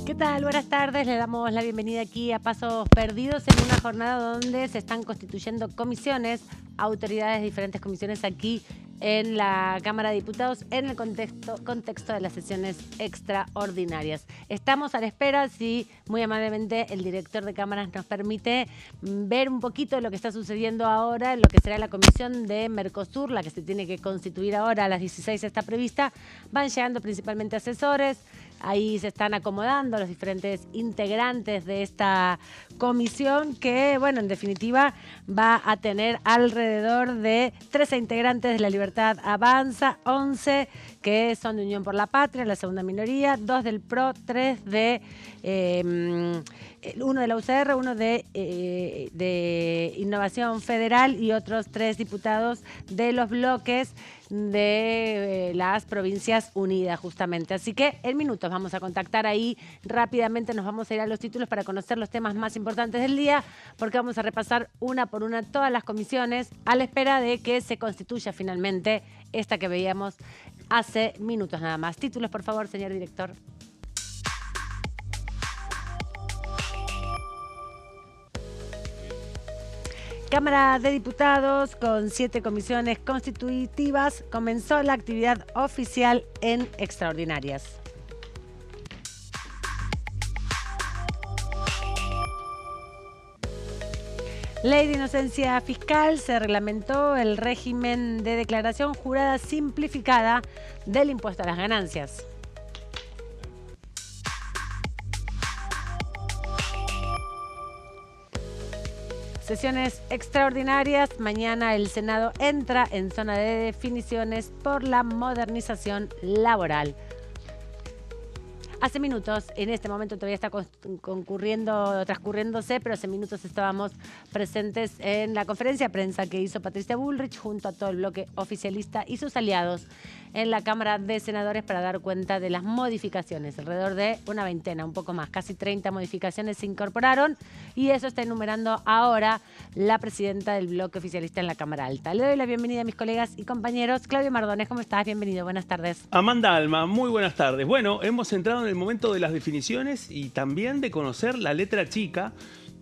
¿Qué tal? Buenas tardes. Le damos la bienvenida aquí a Pasos Perdidos en una jornada donde se están constituyendo comisiones, autoridades de diferentes comisiones aquí en la Cámara de Diputados en el contexto de las sesiones extraordinarias. Estamos a la espera, si muy amablemente el director de cámaras nos permite ver un poquito lo que está sucediendo ahora, lo que será la comisión de Mercosur, la que se tiene que constituir ahora a las 16 está prevista. Van llegando principalmente asesores. Ahí se están acomodando los diferentes integrantes de esta comisión que, bueno, en definitiva va a tener alrededor de 13 integrantes de La Libertad Avanza, 11 que son de Unión por la Patria, la segunda minoría, 2 del PRO, 3 de... uno de la UCR, uno de Innovación Federal y otros 3 diputados de los bloques de las Provincias Unidas, justamente. Así que en minutos vamos a contactar ahí rápidamente, nos vamos a ir a los títulos para conocer los temas más importantes del día, porque vamos a repasar una por una todas las comisiones a la espera de que se constituya finalmente esta que veíamos hace minutos nada más. Títulos, por favor, señor director. Cámara de Diputados, con 7 comisiones constitutivas, comenzó la actividad oficial en extraordinarias. Ley de inocencia fiscal, se reglamentó el régimen de declaración jurada simplificada del impuesto a las ganancias. Sesiones extraordinarias. Mañana el Senado entra en zona de definiciones por la modernización laboral. Hace minutos, en este momento todavía está transcurriéndose, pero hace minutos estábamos presentes en la conferencia de prensa que hizo Patricia Bullrich junto a todo el bloque oficialista y sus aliados en la Cámara de Senadores para dar cuenta de las modificaciones. Alrededor de una veintena, un poco más, casi 30 modificaciones se incorporaron y eso está enumerando ahora la presidenta del bloque oficialista en la Cámara Alta. Le doy la bienvenida a mis colegas y compañeros. Claudio Mardones, ¿cómo estás? Bienvenido, buenas tardes. Amanda Alma, muy buenas tardes. Bueno, hemos entrado en el momento de las definiciones y también de conocer la letra chica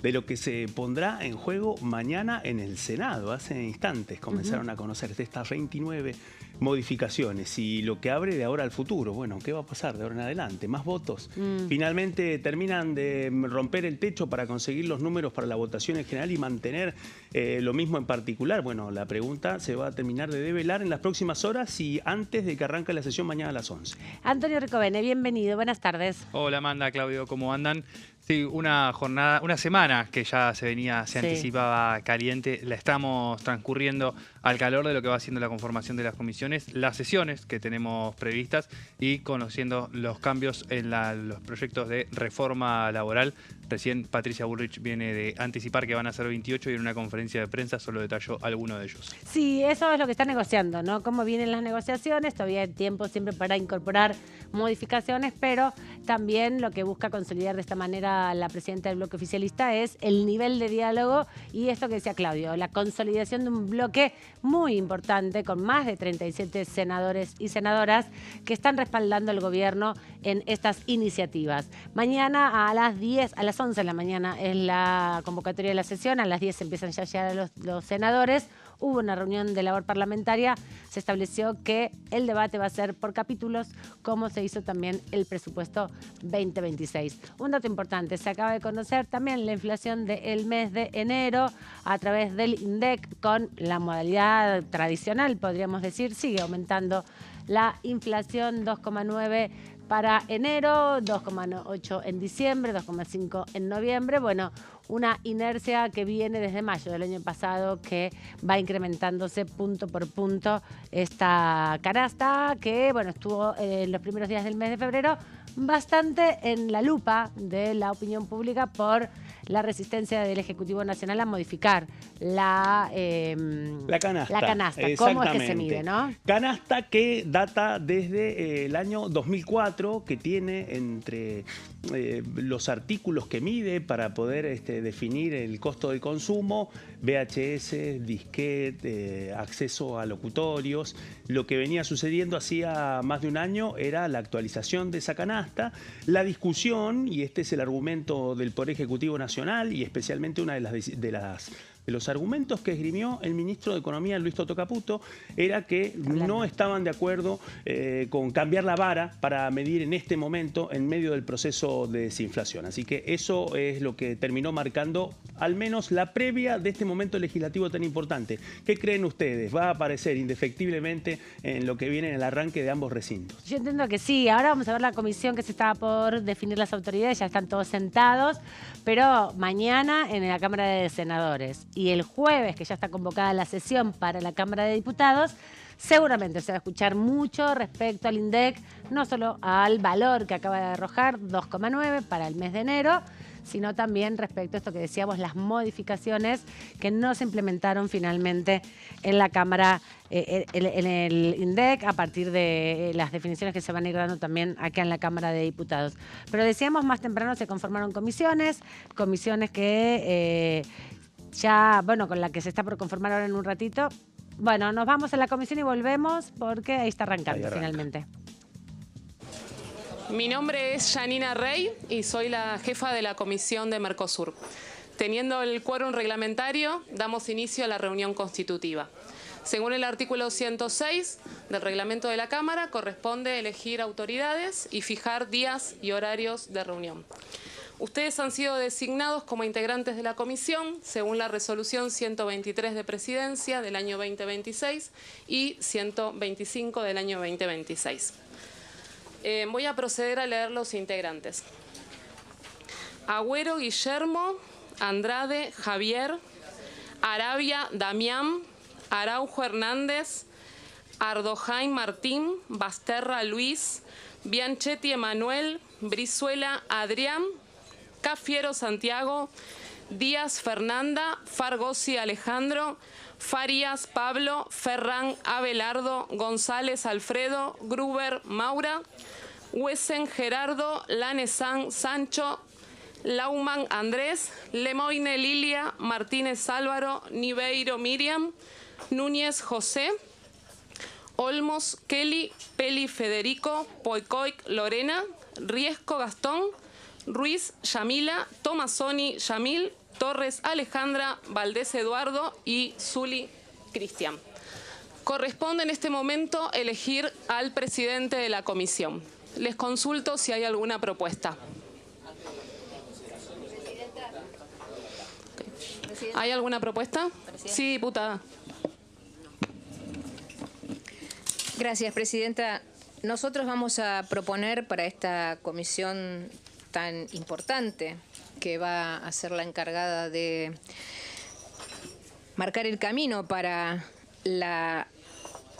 de lo que se pondrá en juego mañana en el Senado. Hace instantes comenzaron a conocer estas 29 modificaciones y lo que abre de ahora al futuro. Bueno, ¿qué va a pasar de ahora en adelante? ¿Más votos? Finalmente terminan de romper el techo para conseguir los números para la votación en general y mantener lo mismo en particular. Bueno, la pregunta se va a terminar de develar en las próximas horas y antes de que arranque la sesión mañana a las 11. Antonio Ricovene, bienvenido, buenas tardes. Hola Amanda, Claudio, ¿cómo andan? Sí, una semana que ya se anticipaba caliente, la estamos transcurriendo al calor de lo que va siendo la conformación de las comisiones, las sesiones que tenemos previstas y conociendo los cambios en los proyectos de reforma laboral. Recién Patricia Bullrich viene de anticipar que van a ser 28 y en una conferencia de prensa solo detalló alguno de ellos. Sí, eso es lo que está negociando, ¿no? Cómo vienen las negociaciones, todavía hay tiempo siempre para incorporar modificaciones, pero también lo que busca consolidar de esta manera la presidenta del bloque oficialista es el nivel de diálogo y esto que decía Claudio, la consolidación de un bloque muy importante con más de 37 senadores y senadoras que están respaldando al gobierno en estas iniciativas. Mañana a las 11 de la mañana es la convocatoria de la sesión, a las 10 empiezan ya a llegar los senadores. Hubo una reunión de labor parlamentaria, se estableció que el debate va a ser por capítulos, como se hizo también el presupuesto 2026. Un dato importante, se acaba de conocer también la inflación del mes de enero a través del INDEC con la modalidad tradicional, podríamos decir, sigue aumentando la inflación, 2,9 para enero, 2,8 en diciembre, 2,5 en noviembre. Bueno, una inercia que viene desde mayo del año pasado que va incrementándose punto por punto esta canasta que, bueno, estuvo en los primeros días del mes de febrero bastante en la lupa de la opinión pública por la resistencia del Ejecutivo Nacional a modificar la canasta. La canasta, cómo es que se mide, ¿no? Canasta que data desde el año 2004, que tiene entre los artículos que mide para poder definir el costo del consumo, VHS, disquete, acceso a locutorios. Lo que venía sucediendo hacía más de un año era la actualización de esa canasta, la discusión, y este es el argumento del Poder Ejecutivo Nacional y especialmente una de los argumentos que esgrimió el ministro de Economía, Luis Toto Caputo, era que no estaban de acuerdo con cambiar la vara para medir en este momento en medio del proceso de desinflación. Así que eso es lo que terminó marcando al menos la previa de este momento legislativo tan importante. ¿Qué creen ustedes? ¿Va a aparecer indefectiblemente en lo que viene en el arranque de ambos recintos? Yo entiendo que sí. Ahora vamos a ver la comisión que se estaba por definir las autoridades. Ya están todos sentados. Pero mañana en la Cámara de Senadores y el jueves, que ya está convocada la sesión para la Cámara de Diputados, seguramente se va a escuchar mucho respecto al INDEC, no solo al valor que acaba de arrojar, 2,9 para el mes de enero, sino también respecto a esto que decíamos, las modificaciones que no se implementaron finalmente en la Cámara, en el INDEC, a partir de las definiciones que se van a ir dando también acá en la Cámara de Diputados. Pero decíamos, más temprano se conformaron comisiones que ya, bueno, con la que se está por conformar ahora en un ratito. Bueno, nos vamos a la comisión y volvemos porque ahí está arrancando finalmente. Mi nombre es Janina Rey y soy la jefa de la Comisión de Mercosur. Teniendo el quórum reglamentario, damos inicio a la reunión constitutiva. Según el artículo 106 del reglamento de la Cámara, corresponde elegir autoridades y fijar días y horarios de reunión. Ustedes han sido designados como integrantes de la comisión según la resolución 123 de Presidencia del año 2026 y 125 del año 2026. Voy a proceder a leer los integrantes. Agüero Guillermo, Andrade Javier, Arabia Damián, Araujo Hernández, Ardojain Martín, Basterra Luis, Bianchetti Emanuel, Brizuela Adrián, Cafiero Santiago, Díaz Fernanda, Fargosi Alejandro, Farías Pablo, Ferrán Abelardo, González Alfredo, Gruber Maura, Huesen Gerardo, Lanesán Sancho, Lauman Andrés, Lemoine Lilia, Martínez Álvaro, Niveiro Miriam, Núñez José, Olmos Kelly, Peli Federico, Poicoic Lorena, Riesco Gastón, Ruiz Yamila, Tomasoni Yamil, Torres Alejandra, Valdés Eduardo y Zuli Cristian. Corresponde en este momento elegir al presidente de la comisión. Les consulto si hay alguna propuesta. ¿Hay alguna propuesta? Sí, diputada. Gracias, presidenta. Nosotros vamos a proponer para esta comisión tan importante, que va a ser la encargada de marcar el camino para la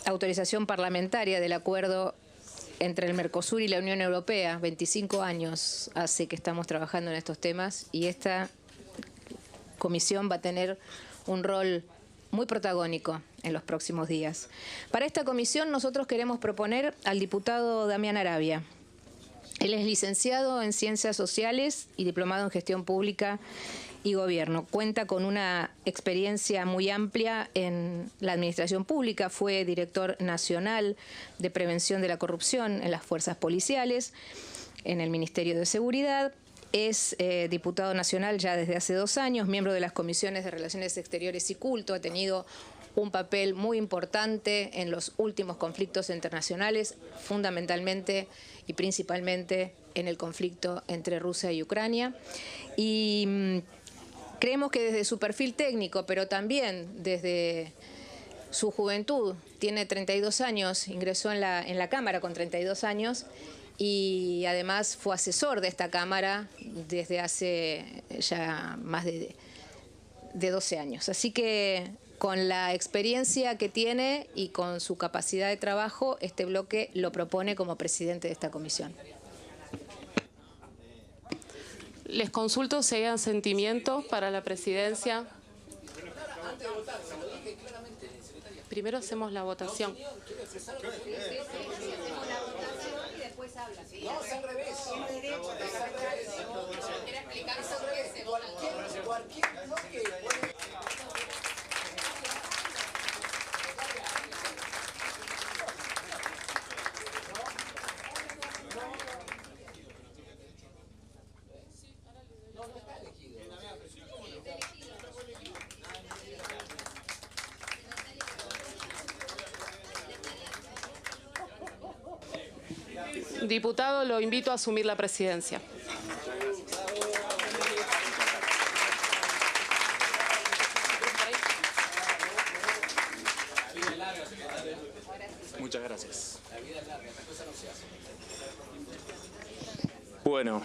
autorización parlamentaria del acuerdo entre el Mercosur y la Unión Europea. 25 años hace que estamos trabajando en estos temas y esta comisión va a tener un rol muy protagónico en los próximos días. Para esta comisión nosotros queremos proponer al diputado Damián Arabia. Él es licenciado en Ciencias Sociales y diplomado en Gestión Pública y Gobierno. Cuenta con una experiencia muy amplia en la administración pública. Fue director nacional de Prevención de la Corrupción en las Fuerzas Policiales, en el Ministerio de Seguridad. Es diputado nacional ya desde hace 2 años, miembro de las Comisiones de Relaciones Exteriores y Culto. Ha tenido un papel muy importante en los últimos conflictos internacionales, fundamentalmente y principalmente en el conflicto entre Rusia y Ucrania. Y creemos que desde su perfil técnico, pero también desde su juventud, tiene 32 años, ingresó en la Cámara con 32 años y además fue asesor de esta Cámara desde hace ya más de 12 años. Así que con la experiencia que tiene y con su capacidad de trabajo, este bloque lo propone como presidente de esta comisión. Les consulto si hay asentimiento para la presidencia. Primero hacemos la votación. Diputado, lo invito a asumir la presidencia. Muchas gracias. Bueno.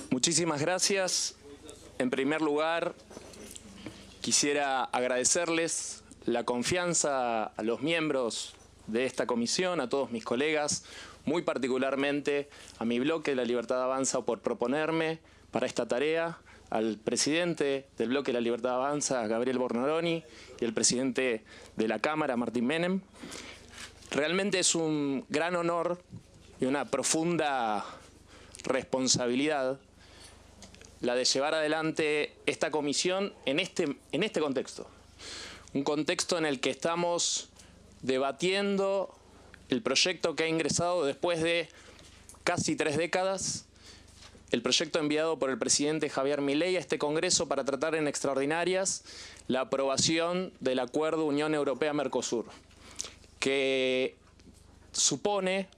Muchísimas gracias. En primer lugar, quisiera agradecerles la confianza a los miembros de esta comisión, a todos mis colegas, muy particularmente a mi bloque La Libertad Avanza por proponerme para esta tarea, al presidente del bloque La Libertad Avanza, Gabriel Bornaroni, y el presidente de la Cámara, Martín Menem. Realmente es un gran honor y una profunda responsabilidad la de llevar adelante esta comisión en este contexto. Un contexto en el que estamos debatiendo el proyecto que ha ingresado después de casi 3 décadas, el proyecto enviado por el presidente Javier Milei a este Congreso para tratar en extraordinarias la aprobación del Acuerdo Unión Europea-Mercosur, que supone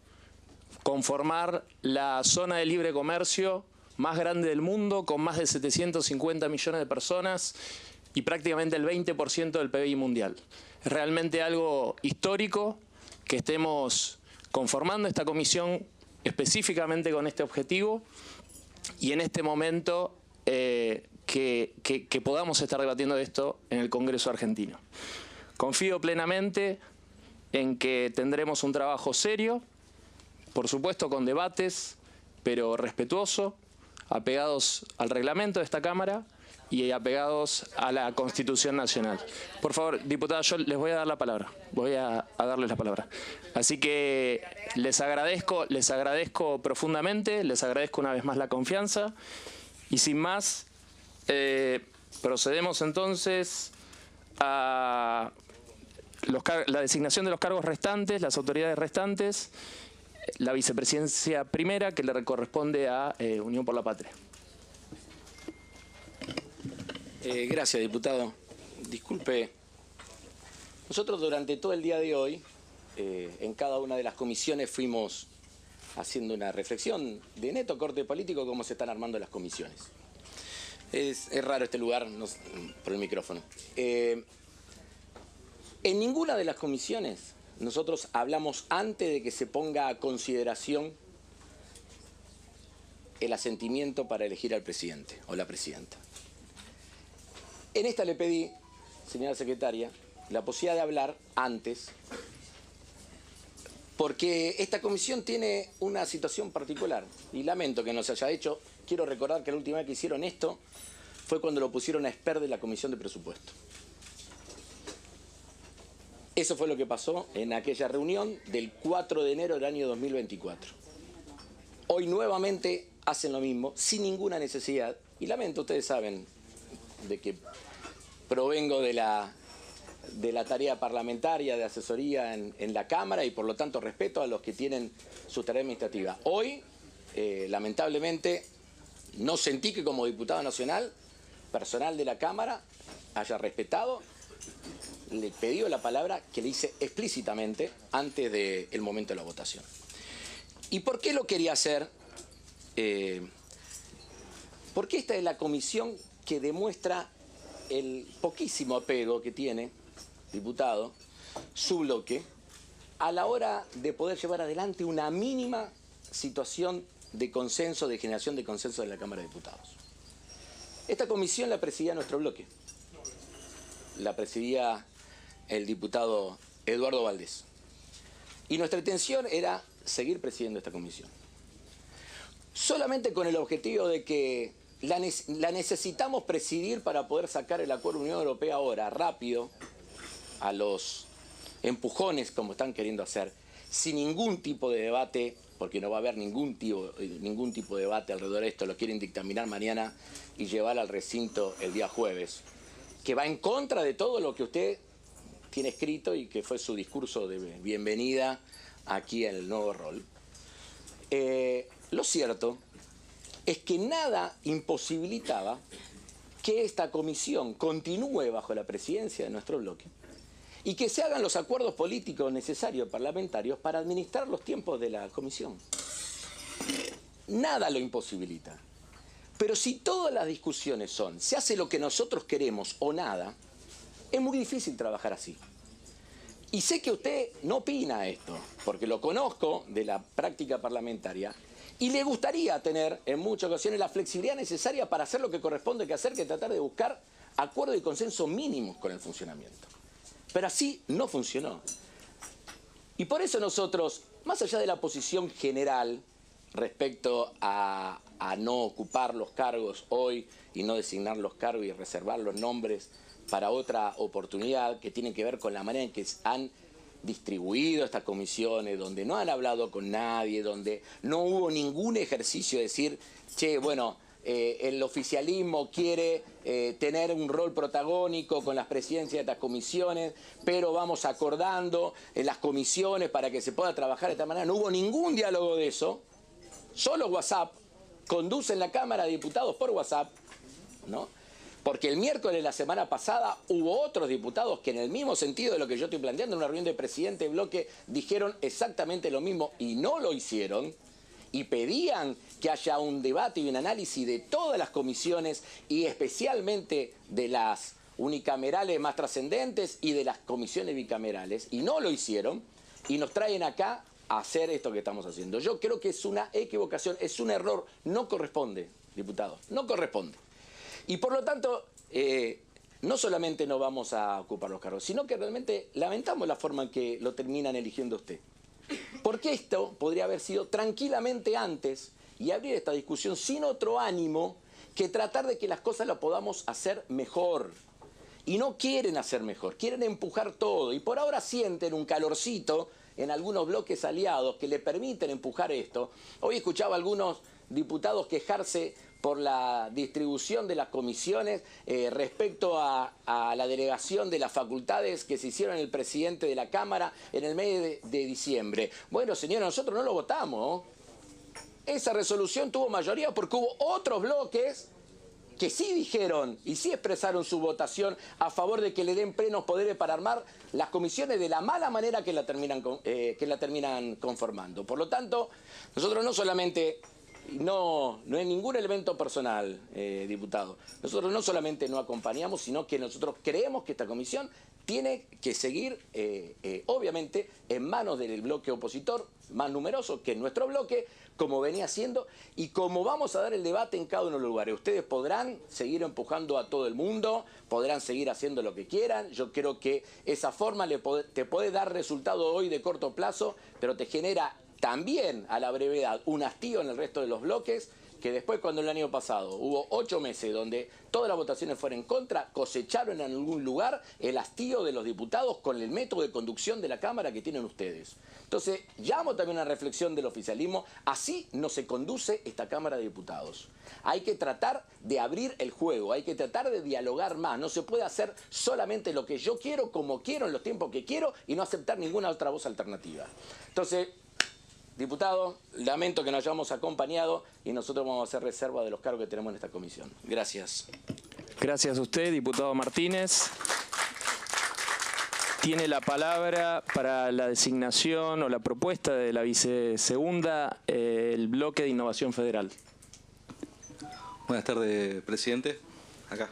conformar la zona de libre comercio más grande del mundo, con más de 750 millones de personas y prácticamente el 20% del PBI mundial. Es realmente algo histórico que estemos conformando esta comisión específicamente con este objetivo y en este momento que podamos estar debatiendo esto en el Congreso argentino. Confío plenamente en que tendremos un trabajo serio, por supuesto con debates, pero respetuoso, apegados al reglamento de esta Cámara y apegados a la Constitución Nacional. Por favor, diputados, yo les voy a dar la palabra. Voy a darles la palabra. Así que les agradezco profundamente, les agradezco una vez más la confianza. Y sin más, procedemos entonces a la designación de los cargos restantes, las autoridades restantes, la vicepresidencia primera que le corresponde a Unión por la Patria. Gracias, diputado. Disculpe, nosotros durante todo el día de hoy, en cada una de las comisiones fuimos haciendo una reflexión de neto corte político cómo se están armando las comisiones. Es raro este lugar, no, por el micrófono. En ninguna de las comisiones nosotros hablamos antes de que se ponga a consideración el asentimiento para elegir al presidente o la presidenta. En esta le pedí, señora secretaria, la posibilidad de hablar antes, porque esta comisión tiene una situación particular y lamento que no se haya hecho. Quiero recordar que la última vez que hicieron esto fue cuando lo pusieron a expert de la Comisión de Presupuesto. Eso fue lo que pasó en aquella reunión del 4 de enero del año 2024. Hoy nuevamente hacen lo mismo, sin ninguna necesidad, y lamento, ustedes saben, de que provengo de la tarea parlamentaria de asesoría en la Cámara y por lo tanto respeto a los que tienen su tarea administrativa. Hoy, lamentablemente, no sentí que como diputado nacional, personal de la Cámara, haya respetado, le pedí la palabra que le hice explícitamente antes del momento de la votación. ¿Y por qué lo quería hacer? Porque esta es la comisión que demuestra el poquísimo apego que tiene, diputado, su bloque, a la hora de poder llevar adelante una mínima situación de consenso, de generación de consenso de la Cámara de Diputados. Esta comisión la presidía nuestro bloque. La presidía el diputado Eduardo Valdés. Y nuestra intención era seguir presidiendo esta comisión. Solamente con el objetivo de que la necesitamos presidir para poder sacar el acuerdo Unión Europea ahora, rápido, a los empujones como están queriendo hacer, sin ningún tipo de debate, porque no va a haber ningún tipo de debate alrededor de esto, lo quieren dictaminar mañana y llevar al recinto el día jueves, que va en contra de todo lo que usted tiene escrito y que fue su discurso de bienvenida aquí en el nuevo rol. Lo cierto es que nada imposibilitaba que esta comisión continúe bajo la presidencia de nuestro bloque y que se hagan los acuerdos políticos necesarios parlamentarios para administrar los tiempos de la comisión. Nada lo imposibilita. Pero si todas las discusiones son, se hace lo que nosotros queremos o nada, es muy difícil trabajar así. Y sé que usted no opina esto, porque lo conozco de la práctica parlamentaria, y le gustaría tener en muchas ocasiones la flexibilidad necesaria para hacer lo que corresponde que hacer, que tratar de buscar acuerdos y consenso mínimos con el funcionamiento. Pero así no funcionó. Y por eso nosotros, más allá de la posición general respecto a no ocupar los cargos hoy y no designar los cargos y reservar los nombres para otra oportunidad que tiene que ver con la manera en que han distribuido estas comisiones, donde no han hablado con nadie, donde no hubo ningún ejercicio de decir, che, bueno, el oficialismo quiere tener un rol protagónico con las presidencias de estas comisiones, pero vamos acordando en las comisiones para que se pueda trabajar de esta manera. No hubo ningún diálogo de eso, solo WhatsApp, conducen la Cámara de Diputados por WhatsApp, ¿no? Porque el miércoles de la semana pasada hubo otros diputados que en el mismo sentido de lo que yo estoy planteando en una reunión de presidente de bloque dijeron exactamente lo mismo y no lo hicieron y pedían que haya un debate y un análisis de todas las comisiones y especialmente de las unicamerales más trascendentes y de las comisiones bicamerales y no lo hicieron y nos traen acá a hacer esto que estamos haciendo. Yo creo que es una equivocación, es un error, no corresponde, diputados, no corresponde. Y por lo tanto, no solamente no vamos a ocupar los cargos, sino que realmente lamentamos la forma en que lo terminan eligiendo usted. Porque esto podría haber sido tranquilamente antes y abrir esta discusión sin otro ánimo que tratar de que las cosas las podamos hacer mejor. Y no quieren hacer mejor, quieren empujar todo. Y por ahora sienten un calorcito en algunos bloques aliados que le permiten empujar esto. Hoy escuchaba a algunos diputados quejarse por la distribución de las comisiones respecto a la delegación de las facultades que se hicieron en el presidente de la Cámara en el mes de diciembre. Bueno, señores, nosotros no lo votamos. Esa resolución tuvo mayoría porque hubo otros bloques que sí dijeron y sí expresaron su votación a favor de que le den plenos poderes para armar las comisiones de la mala manera que la terminan conformando. Por lo tanto, nosotros no solamente... No es ningún elemento personal, diputado. Nosotros no solamente no acompañamos, sino que nosotros creemos que esta comisión tiene que seguir, obviamente, en manos del bloque opositor más numeroso, que es nuestro bloque, como venía haciendo, y como vamos a dar el debate en cada uno de los lugares. Ustedes podrán seguir empujando a todo el mundo, podrán seguir haciendo lo que quieran. Yo creo que esa forma te puede dar resultado hoy de corto plazo, pero te genera también a la brevedad un hastío en el resto de los bloques, que después cuando el año pasado hubo 8 meses donde todas las votaciones fueron en contra, cosecharon en algún lugar el hastío de los diputados con el método de conducción de la Cámara que tienen ustedes. Entonces, llamo también a una reflexión del oficialismo, así no se conduce esta Cámara de Diputados. Hay que tratar de abrir el juego, hay que tratar de dialogar más, no se puede hacer solamente lo que yo quiero, como quiero, en los tiempos que quiero y no aceptar ninguna otra voz alternativa. Entonces, diputado, lamento que nos hayamos acompañado y nosotros vamos a hacer reserva de los cargos que tenemos en esta comisión. Gracias. Gracias a usted, diputado Martínez. Tiene la palabra para la designación o la propuesta de la vicesegunda, el bloque de Innovación Federal. Buenas tardes, presidente. Acá.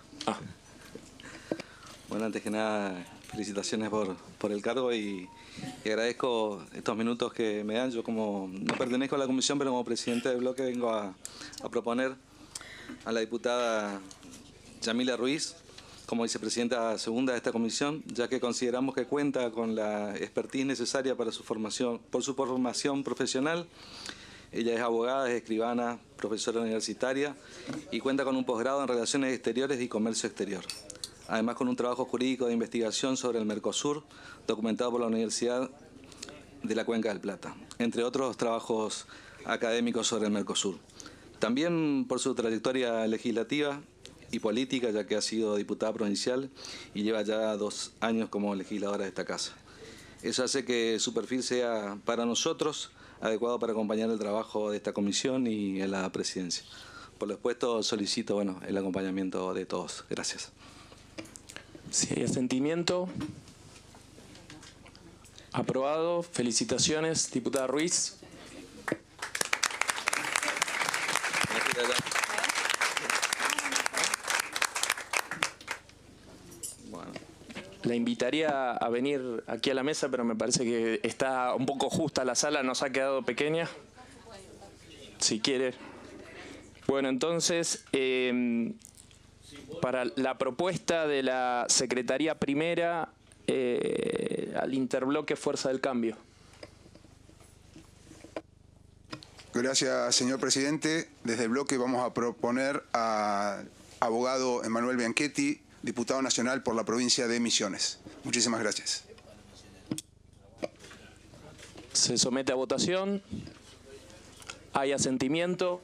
Bueno, antes que nada, felicitaciones por el cargo y agradezco estos minutos que me dan. Yo como no pertenezco a la comisión, pero como presidente del bloque vengo a proponer a la diputada Yamila Ruiz como vicepresidenta segunda de esta comisión, ya que consideramos que cuenta con la expertise necesaria para su formación profesional. Ella es abogada, es escribana, profesora universitaria y cuenta con un posgrado en Relaciones Exteriores y Comercio Exterior. Además, con un trabajo jurídico de investigación sobre el Mercosur, documentado por la Universidad de la Cuenca del Plata, entre otros trabajos académicos sobre el Mercosur. También por su trayectoria legislativa y política, ya que ha sido diputada provincial y lleva ya 2 años como legisladora de esta casa. Eso hace que su perfil sea para nosotros adecuado para acompañar el trabajo de esta comisión y en la presidencia. Por lo expuesto, solicito el acompañamiento de todos. Gracias. Si hay asentimiento. Aprobado. Felicitaciones, diputada Ruiz. La invitaría a venir aquí a la mesa, pero me parece que está un poco justa la sala, nos ha quedado pequeña. Si quiere. Bueno, entonces, para la propuesta de la Secretaría Primera al interbloque Fuerza del Cambio. Gracias, señor presidente. Desde el bloque vamos a proponer al abogado Emanuel Bianchetti, diputado nacional por la provincia de Misiones. Muchísimas gracias. Se somete a votación. Hay asentimiento.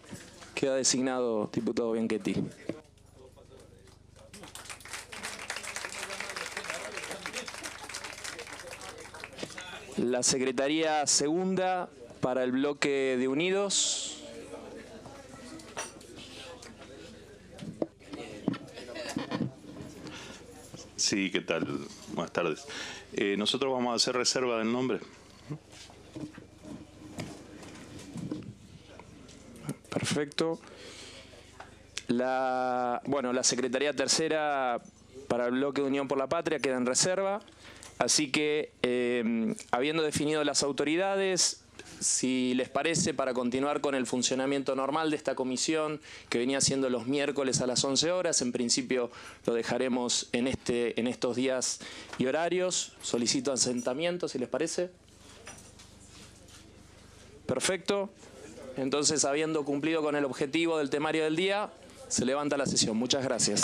Queda designado diputado Bianchetti. La Secretaría Segunda para el bloque de Unidos. Sí, ¿qué tal? Buenas tardes. Nosotros vamos a hacer reserva del nombre. Perfecto. La Secretaría Tercera para el bloque de Unión por la Patria queda en reserva. Así que, habiendo definido las autoridades, si les parece, para continuar con el funcionamiento normal de esta comisión, que venía siendo los miércoles a las 11 horas, en principio lo dejaremos en estos días y horarios. Solicito asentamiento, si les parece. Perfecto. Entonces, habiendo cumplido con el objetivo del temario del día, se levanta la sesión. Muchas gracias.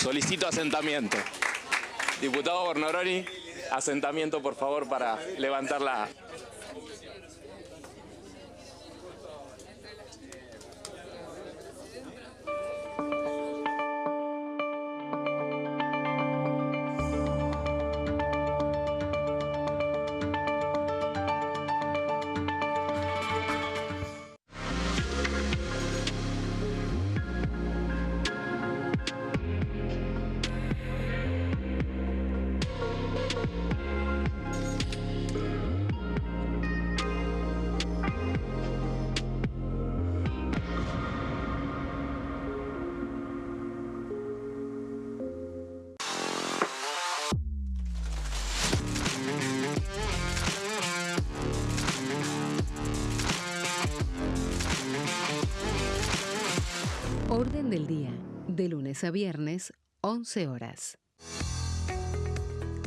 Solicito asentamiento. Diputado Bornoroni, asentamiento, por favor, para levantar la... Orden del día, de lunes a viernes, 11 horas.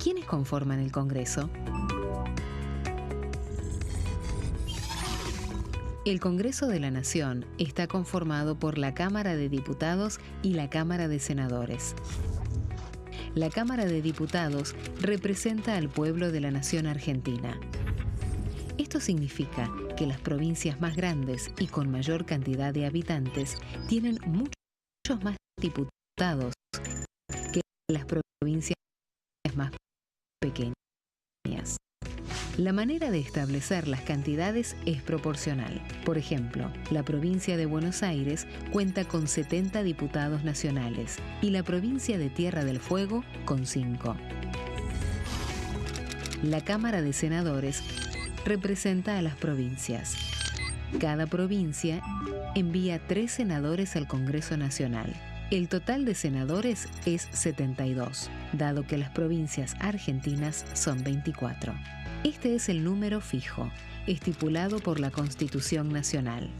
¿Quiénes conforman el Congreso? El Congreso de la Nación está conformado por la Cámara de Diputados y la Cámara de Senadores. La Cámara de Diputados representa al pueblo de la Nación Argentina. Esto significa que las provincias más grandes y con mayor cantidad de habitantes tienen muchos más diputados que las provincias más pequeñas. La manera de establecer las cantidades es proporcional. Por ejemplo, la provincia de Buenos Aires cuenta con 70 diputados nacionales y la provincia de Tierra del Fuego con 5. La Cámara de Senadores representa a las provincias. Cada provincia envía 3 senadores al Congreso Nacional. El total de senadores es 72, dado que las provincias argentinas son 24. Este es el número fijo, estipulado por la Constitución Nacional.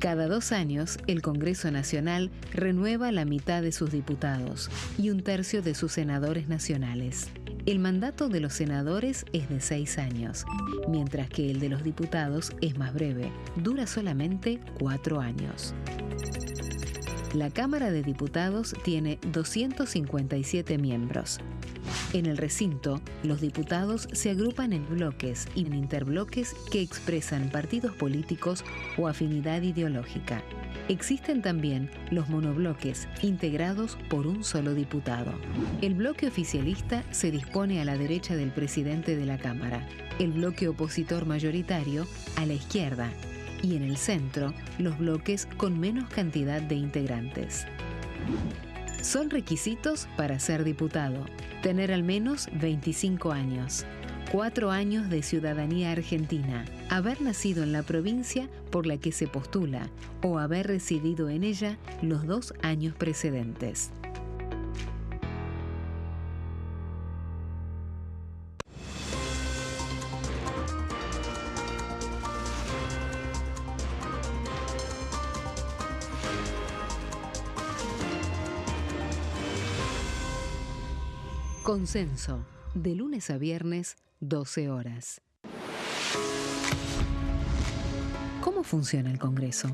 Cada 2 años, el Congreso Nacional renueva la mitad de sus diputados y 1/3 de sus senadores nacionales. El mandato de los senadores es de 6 años, mientras que el de los diputados es más breve, dura solamente 4 años. La Cámara de Diputados tiene 257 miembros. En el recinto, los diputados se agrupan en bloques y en interbloques que expresan partidos políticos o afinidad ideológica. Existen también los monobloques, integrados por un solo diputado. El bloque oficialista se dispone a la derecha del presidente de la Cámara, el bloque opositor mayoritario a la izquierda, y en el centro, los bloques con menos cantidad de integrantes. Son requisitos para ser diputado: tener al menos 25 años, 4 años de ciudadanía argentina, haber nacido en la provincia por la que se postula o haber residido en ella los 2 años precedentes. Consenso, de lunes a viernes, 12 horas. ¿Cómo funciona el Congreso?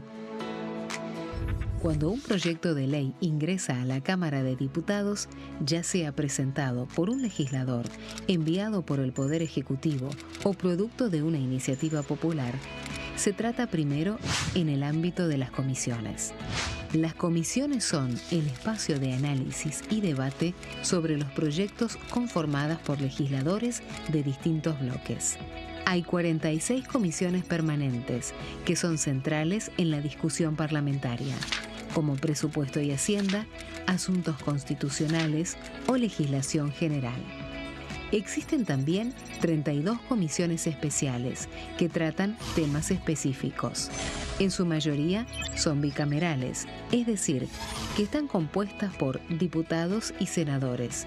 Cuando un proyecto de ley ingresa a la Cámara de Diputados, ya sea presentado por un legislador, enviado por el Poder Ejecutivo o producto de una iniciativa popular, se trata primero en el ámbito de las comisiones. Las comisiones son el espacio de análisis y debate sobre los proyectos conformadas por legisladores de distintos bloques. Hay 46 comisiones permanentes que son centrales en la discusión parlamentaria, como Presupuesto y Hacienda, Asuntos Constitucionales o Legislación General. Existen también 32 comisiones especiales que tratan temas específicos. En su mayoría son bicamerales, es decir, que están compuestas por diputados y senadores,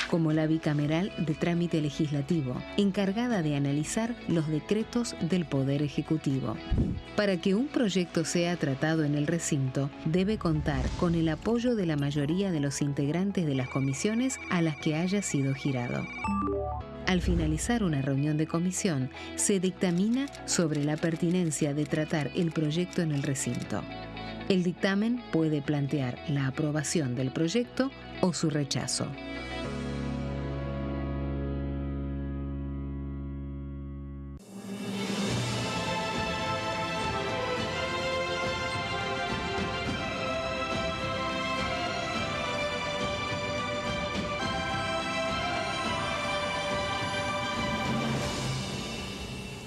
como la bicameral de trámite legislativo, encargada de analizar los decretos del Poder Ejecutivo. Para que un proyecto sea tratado en el recinto, debe contar con el apoyo de la mayoría de los integrantes de las comisiones a las que haya sido girado. Al finalizar una reunión de comisión, se dictamina sobre la pertinencia de tratar el proyecto en el recinto. El dictamen puede plantear la aprobación del proyecto o su rechazo.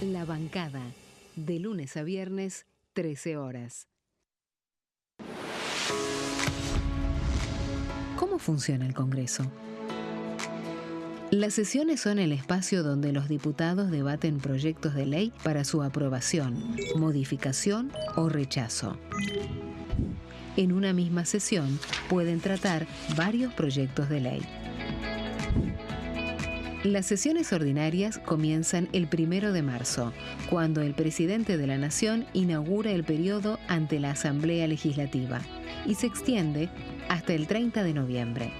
La bancada, de lunes a viernes, 13 horas. ¿Cómo funciona el Congreso? Las sesiones son el espacio donde los diputados debaten proyectos de ley para su aprobación, modificación o rechazo. En una misma sesión pueden tratar varios proyectos de ley. Las sesiones ordinarias comienzan el 1 de marzo, cuando el presidente de la Nación inaugura el periodo ante la Asamblea Legislativa, y se extiende hasta el 30 de noviembre.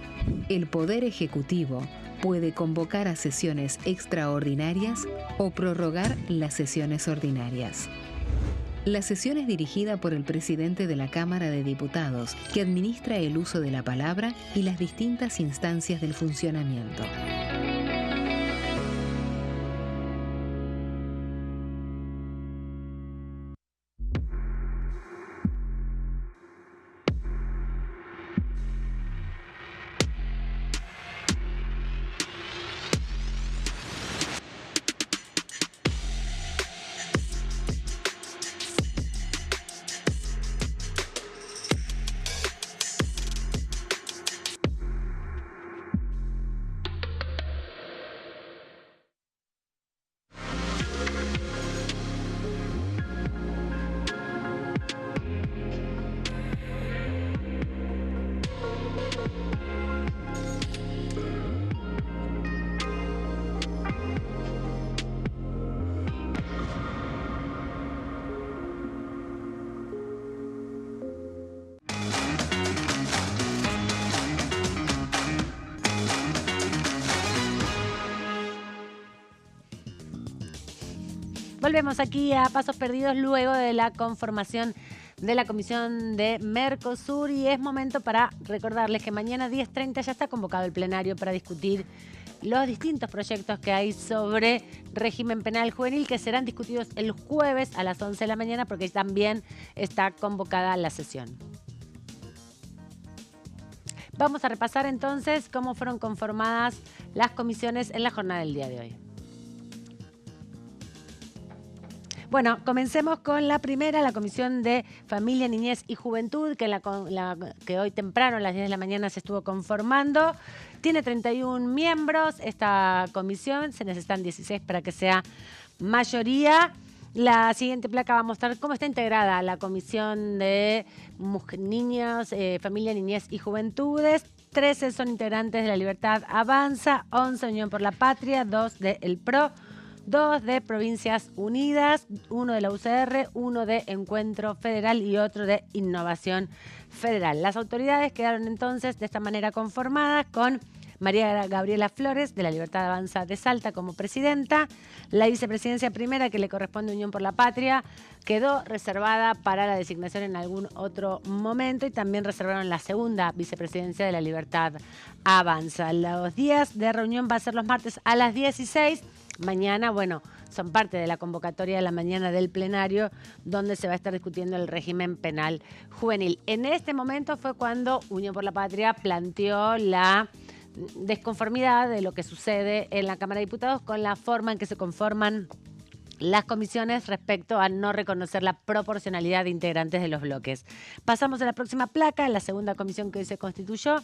El Poder Ejecutivo puede convocar a sesiones extraordinarias o prorrogar las sesiones ordinarias. La sesión es dirigida por el presidente de la Cámara de Diputados, que administra el uso de la palabra y las distintas instancias del funcionamiento. Volvemos aquí a Pasos Perdidos luego de la conformación de la Comisión de Mercosur y es momento para recordarles que mañana 10:30 ya está convocado el plenario para discutir los distintos proyectos que hay sobre régimen penal juvenil que serán discutidos el jueves a las 11 de la mañana porque también está convocada la sesión. Vamos a repasar entonces cómo fueron conformadas las comisiones en la jornada del día de hoy. Bueno, comencemos con la primera, la Comisión de Familia, Niñez y Juventud, que hoy temprano a las 10 de la mañana se estuvo conformando. Tiene 31 miembros esta comisión, se necesitan 16 para que sea mayoría. La siguiente placa va a mostrar cómo está integrada la Comisión de Niños, Familia, Niñez y Juventudes. 13 son integrantes de La Libertad Avanza, 11 Unión por la Patria, 2 de El PRO, 2 de Provincias Unidas, 1 de la UCR, 1 de Encuentro Federal y otro de Innovación Federal. Las autoridades quedaron entonces de esta manera conformadas con María Gabriela Flores, de La Libertad Avanza de Salta, como presidenta. La vicepresidencia primera, que le corresponde a Unión por la Patria, quedó reservada para la designación en algún otro momento y también reservaron la segunda vicepresidencia de La Libertad Avanza. Los días de reunión va a ser los martes a las 16. Mañana, bueno, son parte de la convocatoria de la mañana del plenario donde se va a estar discutiendo el régimen penal juvenil. En este momento fue cuando Unión por la Patria planteó la desconformidad de lo que sucede en la Cámara de Diputados con la forma en que se conforman las comisiones respecto a no reconocer la proporcionalidad de integrantes de los bloques. Pasamos a la próxima placa, la segunda comisión que hoy se constituyó,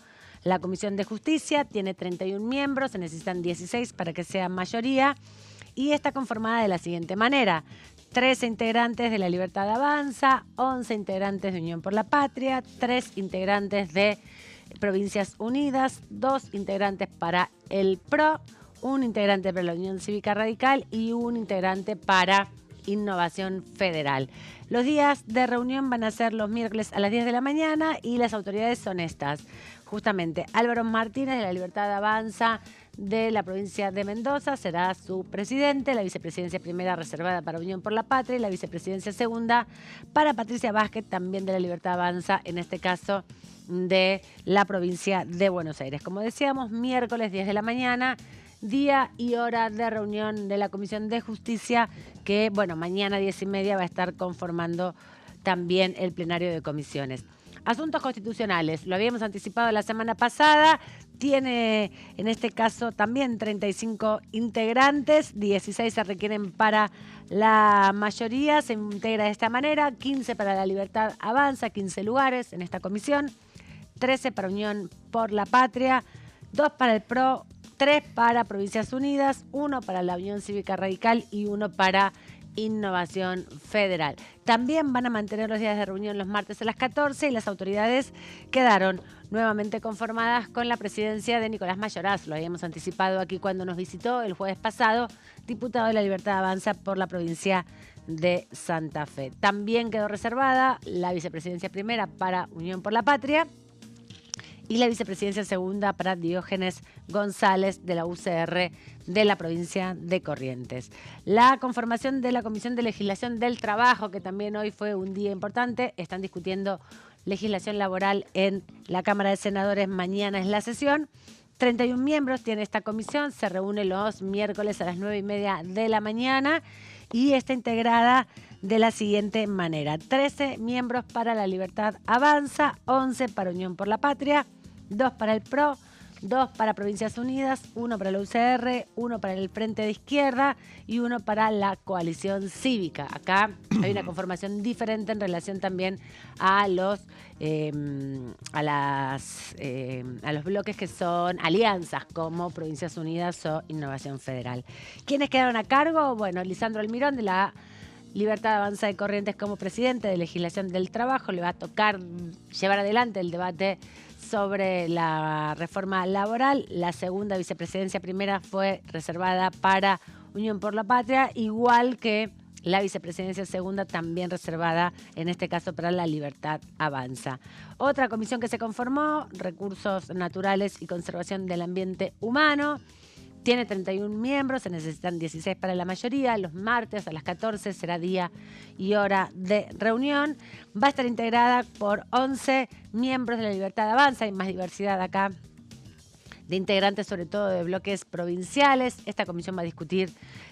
la Comisión de Justicia, tiene 31 miembros, se necesitan 16 para que sea mayoría y está conformada de la siguiente manera: 13 integrantes de La Libertad Avanza, 11 integrantes de Unión por la Patria, 3 integrantes de Provincias Unidas, 2 integrantes para el PRO, 1 integrante para la Unión Cívica Radical y 1 integrante para Innovación Federal. Los días de reunión van a ser los miércoles a las 10 de la mañana y las autoridades son estas. Justamente Álvaro Martínez de La Libertad Avanza de la provincia de Mendoza será su presidente, la vicepresidencia primera reservada para Unión por la Patria y la vicepresidencia segunda para Patricia Vázquez, también de La Libertad Avanza, en este caso de la provincia de Buenos Aires. Como decíamos, miércoles 10 de la mañana, día y hora de reunión de la Comisión de Justicia que, bueno, mañana 10:30 va a estar conformando también el plenario de comisiones. Asuntos constitucionales, lo habíamos anticipado la semana pasada, tiene en este caso también 35 integrantes, 16 se requieren para la mayoría, se integra de esta manera, 15 para La Libertad Avanza, 15 lugares en esta comisión, 13 para Unión por la Patria, 2 para el PRO, 3 para Provincias Unidas, 1 para la Unión Cívica Radical y 1 para Innovación Federal. También van a mantener los días de reunión los martes a las 14 y las autoridades quedaron nuevamente conformadas con la presidencia de Nicolás Mayoraz. Lo habíamos anticipado aquí cuando nos visitó el jueves pasado, diputado de La Libertad Avanza por la provincia de Santa Fe. También quedó reservada la vicepresidencia primera para Unión por la Patria y la vicepresidencia segunda para Diógenes González de la UCR de la provincia de Corrientes. La conformación de la Comisión de Legislación del Trabajo, que también hoy fue un día importante, están discutiendo legislación laboral en la Cámara de Senadores, mañana es la sesión. 31 miembros tiene esta comisión, se reúne los miércoles a las 9:30 de la mañana y está integrada de la siguiente manera: 13 miembros para La Libertad Avanza, 11 para Unión por la Patria, 2 para el PRO, 2 para Provincias Unidas, 1 para la UCR, 1 para el Frente de Izquierda y 1 para la Coalición Cívica. Acá hay una conformación diferente en relación también a los bloques que son alianzas como Provincias Unidas o Innovación Federal. ¿Quiénes quedaron a cargo? Bueno, Lisandro Almirón de la Libertad Avanza de Corrientes como presidente de Legislación del Trabajo, le va a tocar llevar adelante el debate sobre la reforma laboral. La segunda vicepresidencia primera fue reservada para Unión por la Patria, igual que la vicepresidencia segunda también reservada, en este caso para La Libertad Avanza. Otra comisión que se conformó, Recursos Naturales y Conservación del Ambiente Humano. Tiene 31 miembros, se necesitan 16 para la mayoría. Los martes a las 14 será día y hora de reunión. Va a estar integrada por 11 miembros de la Libertad Avanza. Hay más diversidad acá de integrantes, sobre todo de bloques provinciales. Esta comisión va a discutir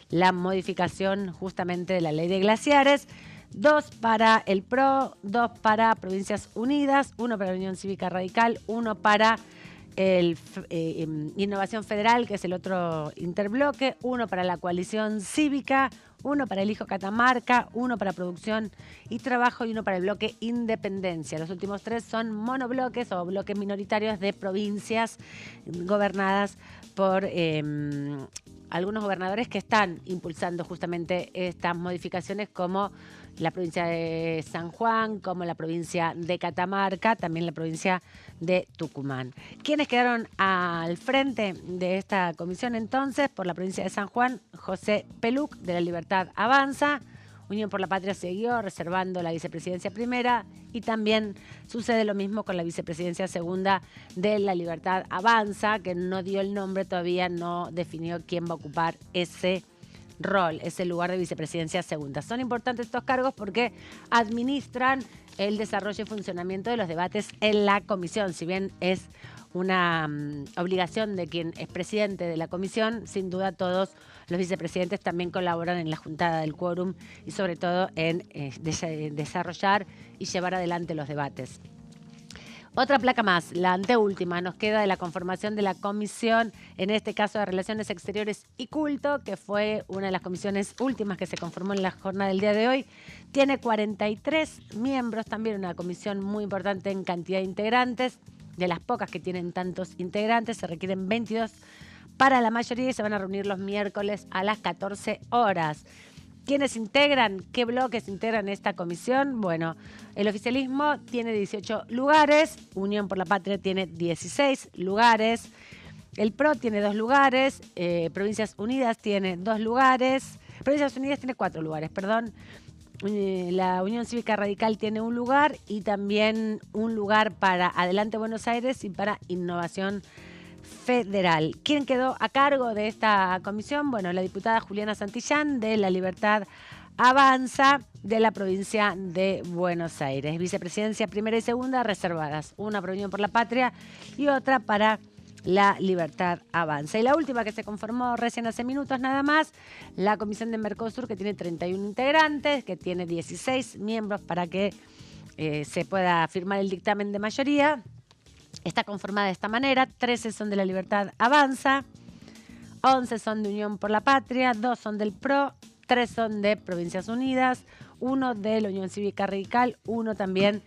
la modificación justamente de la ley de glaciares. 2 para el PRO, 2 para Provincias Unidas, 1 para la Unión Cívica Radical, 1 para Innovación Federal, que es el otro interbloque, 1 para la Coalición Cívica, 1 para Elijo Catamarca, 1 para Producción y Trabajo y 1 para el bloque Independencia. Los últimos 3 son monobloques o bloques minoritarios de provincias gobernadas por algunos gobernadores que están impulsando justamente estas modificaciones, como la provincia de San Juan, como la provincia de Catamarca, también la provincia de Tucumán. ¿Quiénes quedaron al frente de esta comisión entonces? Por la provincia de San Juan, José Peluc, de la Libertad Avanza. Unión por la Patria siguió reservando la vicepresidencia primera, y también sucede lo mismo con la vicepresidencia segunda de la Libertad Avanza, que no dio el nombre todavía, no definió quién va a ocupar ese rol, ese lugar de vicepresidencia segunda. Son importantes estos cargos porque administran el desarrollo y funcionamiento de los debates en la comisión. Si bien es una obligación de quien es presidente de la comisión, sin duda todos los vicepresidentes también colaboran en la juntada del quórum y sobre todo en desarrollar y llevar adelante los debates. Otra placa más, la anteúltima, nos queda de la conformación de la comisión, en este caso de Relaciones Exteriores y Culto, que fue una de las comisiones últimas que se conformó en la jornada del día de hoy. Tiene 43 miembros, también una comisión muy importante en cantidad de integrantes. De las pocas que tienen tantos integrantes, se requieren 22 para la mayoría y se van a reunir los miércoles a las 14 horas. ¿Quiénes integran? ¿Qué bloques integran esta comisión? Bueno, el oficialismo tiene 18 lugares, Unión por la Patria tiene 16 lugares, el PRO tiene 2 lugares, Provincias Unidas tiene 2 lugares, Provincias Unidas tiene 4 lugares, perdón. La Unión Cívica Radical tiene 1 lugar y también 1 lugar para Adelante Buenos Aires y para Innovación Federal. ¿Quién quedó a cargo de esta comisión? Bueno, la diputada Juliana Santillán, de la Libertad Avanza, de la provincia de Buenos Aires. Vicepresidencia primera y segunda reservadas, una para Unión por la Patria y otra para la Libertad Avanza. Y la última, que se conformó recién hace minutos nada más, la Comisión de Mercosur, que tiene 31 integrantes, que tiene 16 miembros para que se pueda firmar el dictamen de mayoría. Está conformada de esta manera: 13 son de la Libertad Avanza, 11 son de Unión por la Patria, 2 son del PRO, 3 son de Provincias Unidas, 1 de la Unión Cívica Radical, 1 también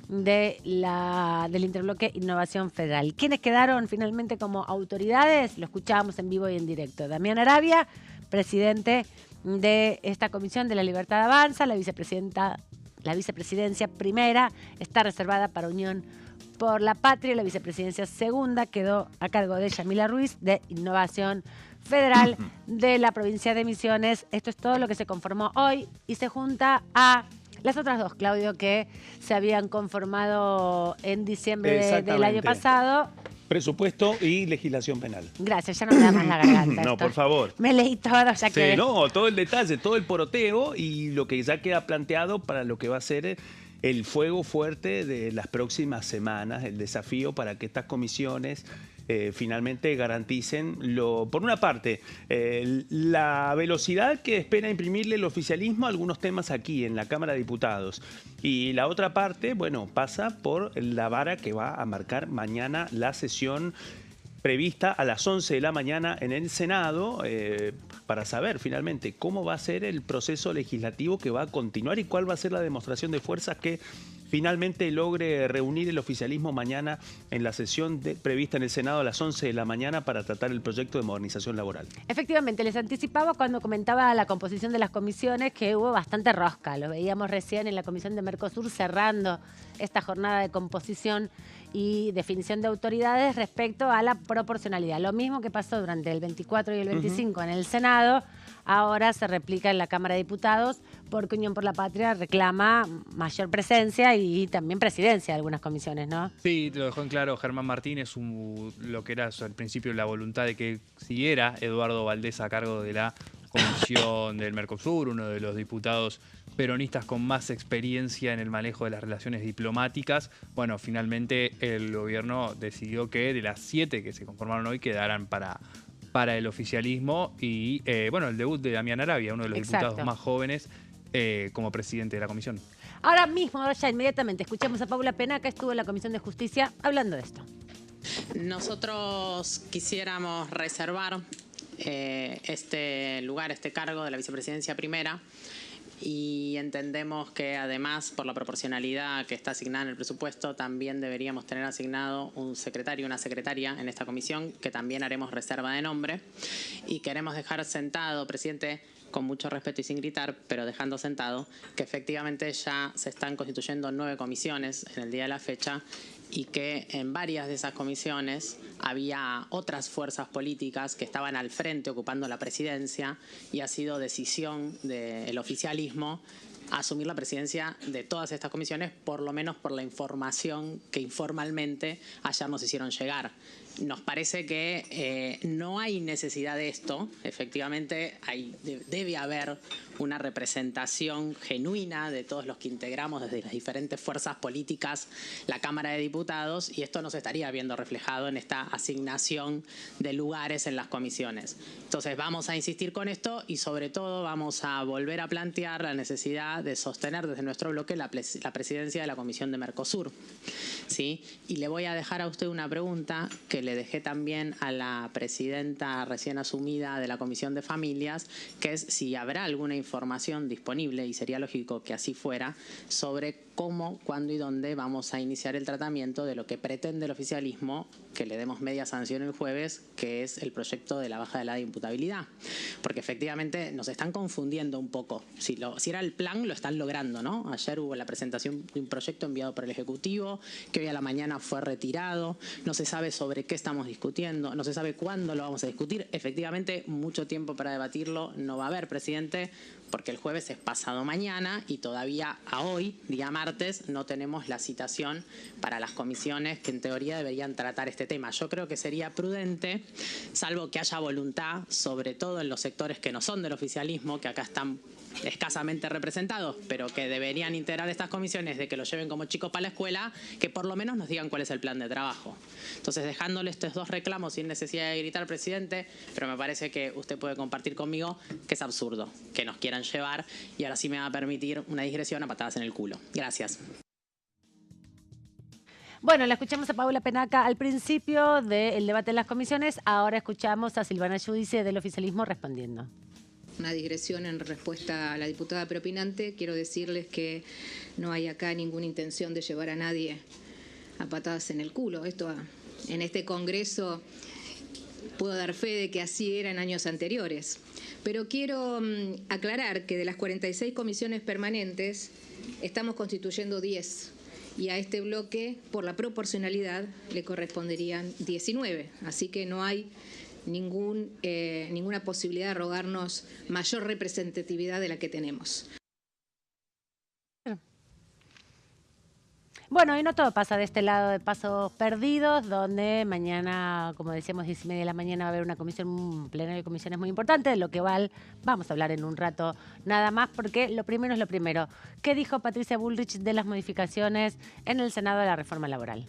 del interbloque Innovación Federal. ¿Quiénes quedaron finalmente como autoridades? Lo escuchábamos en vivo y en directo. Damián Arabia, presidente de esta comisión de la Libertad Avanza. La vicepresidencia primera está reservada para Unión por la Patria. La vicepresidencia segunda quedó a cargo de Yamila Ruiz, de Innovación Federal de la provincia de Misiones. Esto es todo lo que se conformó hoy y se junta a las otras 2, Claudio, que se habían conformado en diciembre del año pasado. Presupuesto y legislación penal. Gracias, ya no me da más la garganta. No, por favor. Me leí todo, ya que... Sí, no, todo el detalle, todo el poroteo y lo que ya queda planteado para lo que va a ser el fuego fuerte de las próximas semanas, el desafío para que estas comisiones finalmente garanticen, por una parte, la velocidad que espera imprimirle el oficialismo a algunos temas aquí en la Cámara de Diputados. Y la otra parte, bueno, pasa por la vara que va a marcar mañana la sesión prevista a las 11 de la mañana en el Senado, para saber finalmente cómo va a ser el proceso legislativo que va a continuar y cuál va a ser la demostración de fuerzas que finalmente logre reunir el oficialismo mañana en la sesión prevista en el Senado a las 11 de la mañana para tratar el proyecto de modernización laboral. Efectivamente, les anticipaba cuando comentaba la composición de las comisiones que hubo bastante rosca. Lo veíamos recién en la Comisión de Mercosur cerrando esta jornada de composición y definición de autoridades respecto a la proporcionalidad. Lo mismo que pasó durante el 24 y el 25 en el Senado, ahora se replica en la Cámara de Diputados, porque Unión por la Patria reclama mayor presencia y también presidencia de algunas comisiones, ¿no? Sí, lo dejó en claro Germán Martínez, lo que era al principio la voluntad de que siguiera Eduardo Valdés a cargo de la Comisión del Mercosur, uno de los diputados peronistas con más experiencia en el manejo de las relaciones diplomáticas. Bueno, finalmente el gobierno decidió que de las 7 que se conformaron hoy quedaran para el oficialismo y, bueno, el debut de Damián Arabia, uno de los diputados más jóvenes como presidente de la comisión. Ahora mismo, ya inmediatamente, escuchamos a Paula Pena, que estuvo en la Comisión de Justicia, hablando de esto. Nosotros quisiéramos reservar este lugar, este cargo de la vicepresidencia primera, y entendemos que además por la proporcionalidad que está asignada en el presupuesto también deberíamos tener asignado un secretario, una secretaria en esta comisión, que también haremos reserva de nombre, y queremos dejar sentado, presidente, con mucho respeto y sin gritar, pero dejando sentado, que efectivamente ya se están constituyendo 9 comisiones en el día de la fecha y que en varias de esas comisiones había otras fuerzas políticas que estaban al frente ocupando la presidencia y ha sido decisión del oficialismo asumir la presidencia de todas estas comisiones, por lo menos por la información que informalmente ayer nos hicieron llegar. Nos parece que no hay necesidad de esto. Efectivamente, debe haber una representación genuina de todos los que integramos desde las diferentes fuerzas políticas la Cámara de Diputados, y esto no se estaría viendo reflejado en esta asignación de lugares en las comisiones. Entonces vamos a insistir con esto y sobre todo vamos a volver a plantear la necesidad de sostener desde nuestro bloque la presidencia de la Comisión de Mercosur, ¿sí? Y le voy a dejar a usted una pregunta que le dejé también a la presidenta recién asumida de la Comisión de Familias, que es si habrá alguna información disponible, y sería lógico que así fuera, sobre cómo, cuándo y dónde vamos a iniciar el tratamiento de lo que pretende el oficialismo, que le demos media sanción el jueves, que es el proyecto de la baja de la imputabilidad. Porque efectivamente nos están confundiendo un poco. Si era el plan, lo están logrando, ¿no? Ayer hubo la presentación de un proyecto enviado por el Ejecutivo, que hoy a la mañana fue retirado. No se sabe sobre qué estamos discutiendo, no se sabe cuándo lo vamos a discutir. Efectivamente, mucho tiempo para debatirlo no va a haber, presidente, porque el jueves es pasado mañana y todavía a hoy, día martes, no tenemos la citación para las comisiones que en teoría deberían tratar este tema. Yo creo que sería prudente, salvo que haya voluntad, sobre todo en los sectores que no son del oficialismo, que acá están escasamente representados, pero que deberían integrar estas comisiones, de que lo lleven como chicos para la escuela, que por lo menos nos digan cuál es el plan de trabajo. Entonces, dejándole estos 2 reclamos sin necesidad de gritar, presidente, pero me parece que usted puede compartir conmigo que es absurdo que nos quieran llevar, y ahora sí me va a permitir una digresión a patadas en el culo. Gracias. Bueno, la escuchamos a Paula Penaca al principio del debate en las comisiones, ahora escuchamos a Silvana Giudice del oficialismo respondiendo. Una digresión en respuesta a la diputada preopinante. Quiero decirles que no hay acá ninguna intención de llevar a nadie a patadas en el culo. Esto en este Congreso puedo dar fe de que así era en años anteriores. Pero quiero aclarar que de las 46 comisiones permanentes estamos constituyendo 10. Y a este bloque, por la proporcionalidad, le corresponderían 19. Así que no hay ninguna posibilidad de rogarnos mayor representatividad de la que tenemos. Bueno, y no todo pasa de este lado de Pasos Perdidos, donde mañana, como decíamos, 10:30 de la mañana va a haber un plenario de comisiones muy importante, de lo que vamos a hablar en un rato nada más, porque lo primero es lo primero. ¿Qué dijo Patricia Bullrich de las modificaciones en el Senado de la reforma laboral?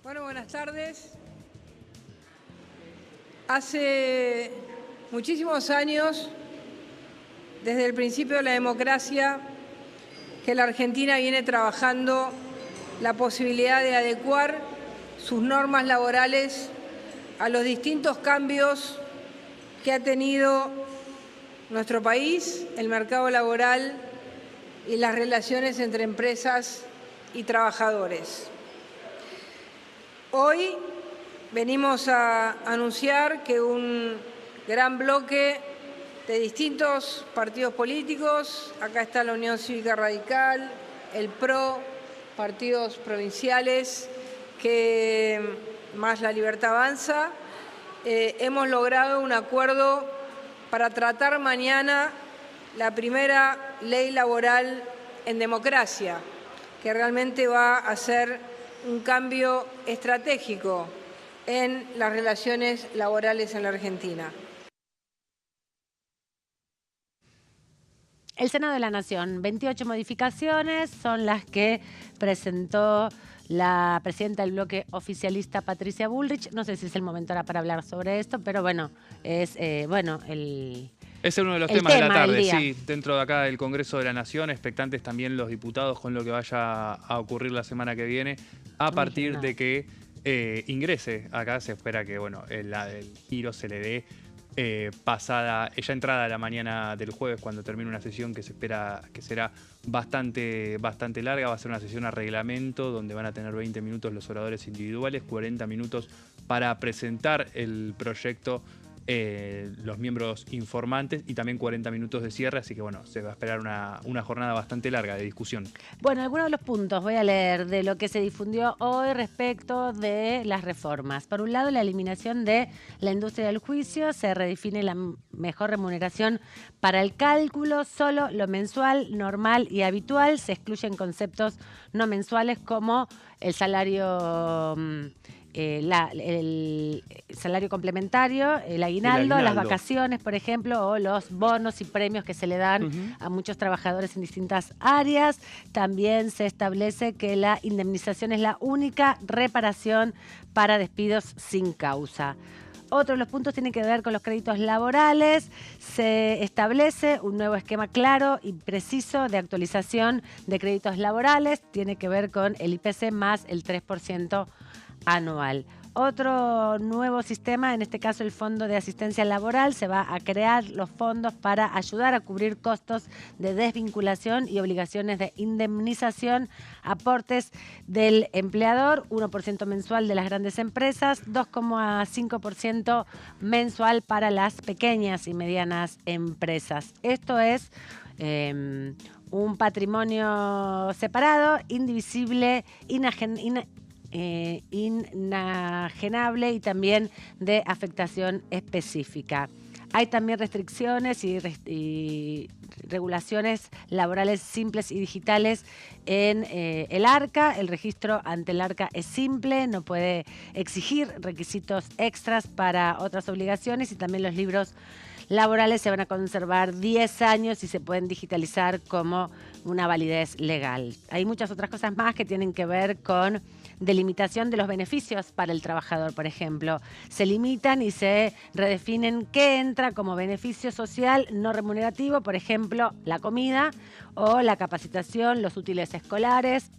Bueno, buenas tardes. Hace muchísimos años, desde el principio de la democracia, que la Argentina viene trabajando la posibilidad de adecuar sus normas laborales a los distintos cambios que ha tenido nuestro país, el mercado laboral y las relaciones entre empresas y trabajadores. Hoy venimos a anunciar que un gran bloque de distintos partidos políticos, acá está la Unión Cívica Radical, el PRO, partidos provinciales que más La Libertad Avanza, hemos logrado un acuerdo para tratar mañana la primera ley laboral en democracia, que realmente va a hacer un cambio estratégico en las relaciones laborales en la Argentina. El Senado de la Nación, 28 modificaciones son las que presentó la presidenta del bloque oficialista, Patricia Bullrich. No sé si es el momento ahora para hablar sobre esto, pero bueno, es Es uno de los temas de la tarde, sí, dentro de acá del Congreso de la Nación, expectantes también los diputados con lo que vaya a ocurrir la semana que viene, a partir de que ingrese acá. Se espera que el giro se le dé pasada, ya entrada la mañana del jueves, cuando termine una sesión que se espera que será bastante larga. Va a ser una sesión a reglamento donde van a tener 20 minutos los oradores individuales, 40 minutos para presentar el proyecto los miembros informantes y también 40 minutos de cierre, así que se va a esperar una jornada bastante larga de discusión. Bueno, algunos de los puntos voy a leer de lo que se difundió hoy respecto de las reformas. Por un lado, la eliminación de la industria del juicio, se redefine la mejor remuneración para el cálculo, solo lo mensual, normal y habitual, se excluyen conceptos no mensuales como el salario el salario complementario, el aguinaldo, las vacaciones, por ejemplo, o los bonos y premios que se le dan a muchos trabajadores en distintas áreas. También se establece que la indemnización es la única reparación para despidos sin causa. Otro de los puntos tiene que ver con los créditos laborales. Se establece un nuevo esquema claro y preciso de actualización de créditos laborales. Tiene que ver con el IPC más el 3% anual. Otro nuevo sistema, en este caso el Fondo de Asistencia Laboral, se va a crear los fondos para ayudar a cubrir costos de desvinculación y obligaciones de indemnización, aportes del empleador, 1% mensual de las grandes empresas, 2,5% mensual para las pequeñas y medianas empresas. Esto es un patrimonio separado, indivisible, inajenable y también de afectación específica. Hay también restricciones y regulaciones laborales simples y digitales en el ARCA. El registro ante el ARCA es simple, no puede exigir requisitos extras para otras obligaciones, y también los libros laborales se van a conservar 10 años y se pueden digitalizar como una validez legal. Hay muchas otras cosas más que tienen que ver con delimitación de los beneficios para el trabajador, por ejemplo. Se limitan y se redefinen qué entra como beneficio social no remunerativo, por ejemplo, la comida o la capacitación, los útiles escolares,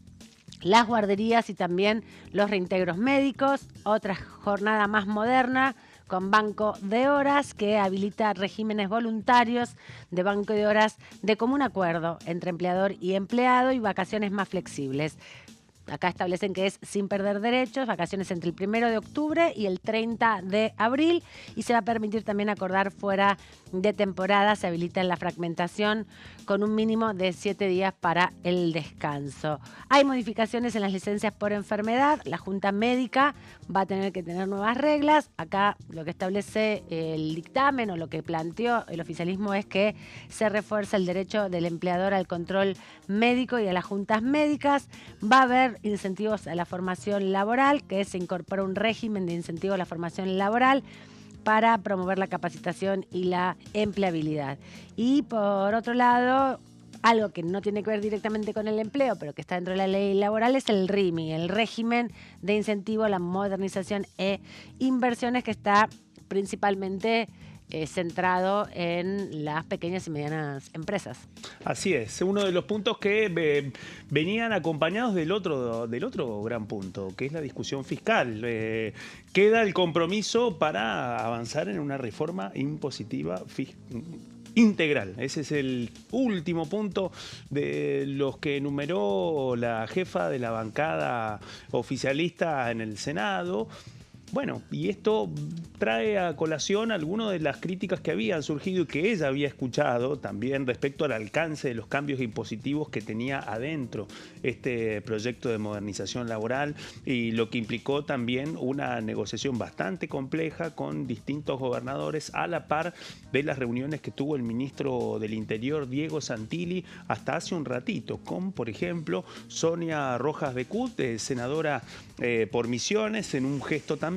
las guarderías y también los reintegros médicos. Otra jornada más moderna con banco de horas que habilita regímenes voluntarios de banco de horas de común acuerdo entre empleador y empleado, y vacaciones más flexibles. Acá establecen que es sin perder derechos, vacaciones entre el 1 de octubre y el 30 de abril, y se va a permitir también acordar fuera de temporada. Se habilita la fragmentación con un mínimo de 7 días para el descanso. Hay modificaciones en las licencias por enfermedad. La Junta Médica va a tener que tener nuevas reglas. Acá lo que establece el dictamen o lo que planteó el oficialismo es que se refuerza el derecho del empleador al control médico y a las juntas médicas. Va a haber incentivos a la formación laboral, que se incorpora un régimen de incentivo a la formación laboral para promover la capacitación y la empleabilidad. Y por otro lado, algo que no tiene que ver directamente con el empleo, pero que está dentro de la ley laboral, es el RIMI, el régimen de incentivo a la modernización e inversiones, que está principalmente centrado en las pequeñas y medianas empresas. Así es, uno de los puntos que venían acompañados del otro gran punto, que es la discusión fiscal. Queda el compromiso para avanzar en una reforma impositiva integral. Ese es el último punto de los que enumeró la jefa de la bancada oficialista en el Senado. Bueno, y esto trae a colación algunas de las críticas que habían surgido y que ella había escuchado también respecto al alcance de los cambios impositivos que tenía adentro este proyecto de modernización laboral y lo que implicó también una negociación bastante compleja con distintos gobernadores a la par de las reuniones que tuvo el ministro del Interior, Diego Santilli, hasta hace un ratito, con, por ejemplo, Sonia Rojas de Cut, senadora por Misiones, en un gesto también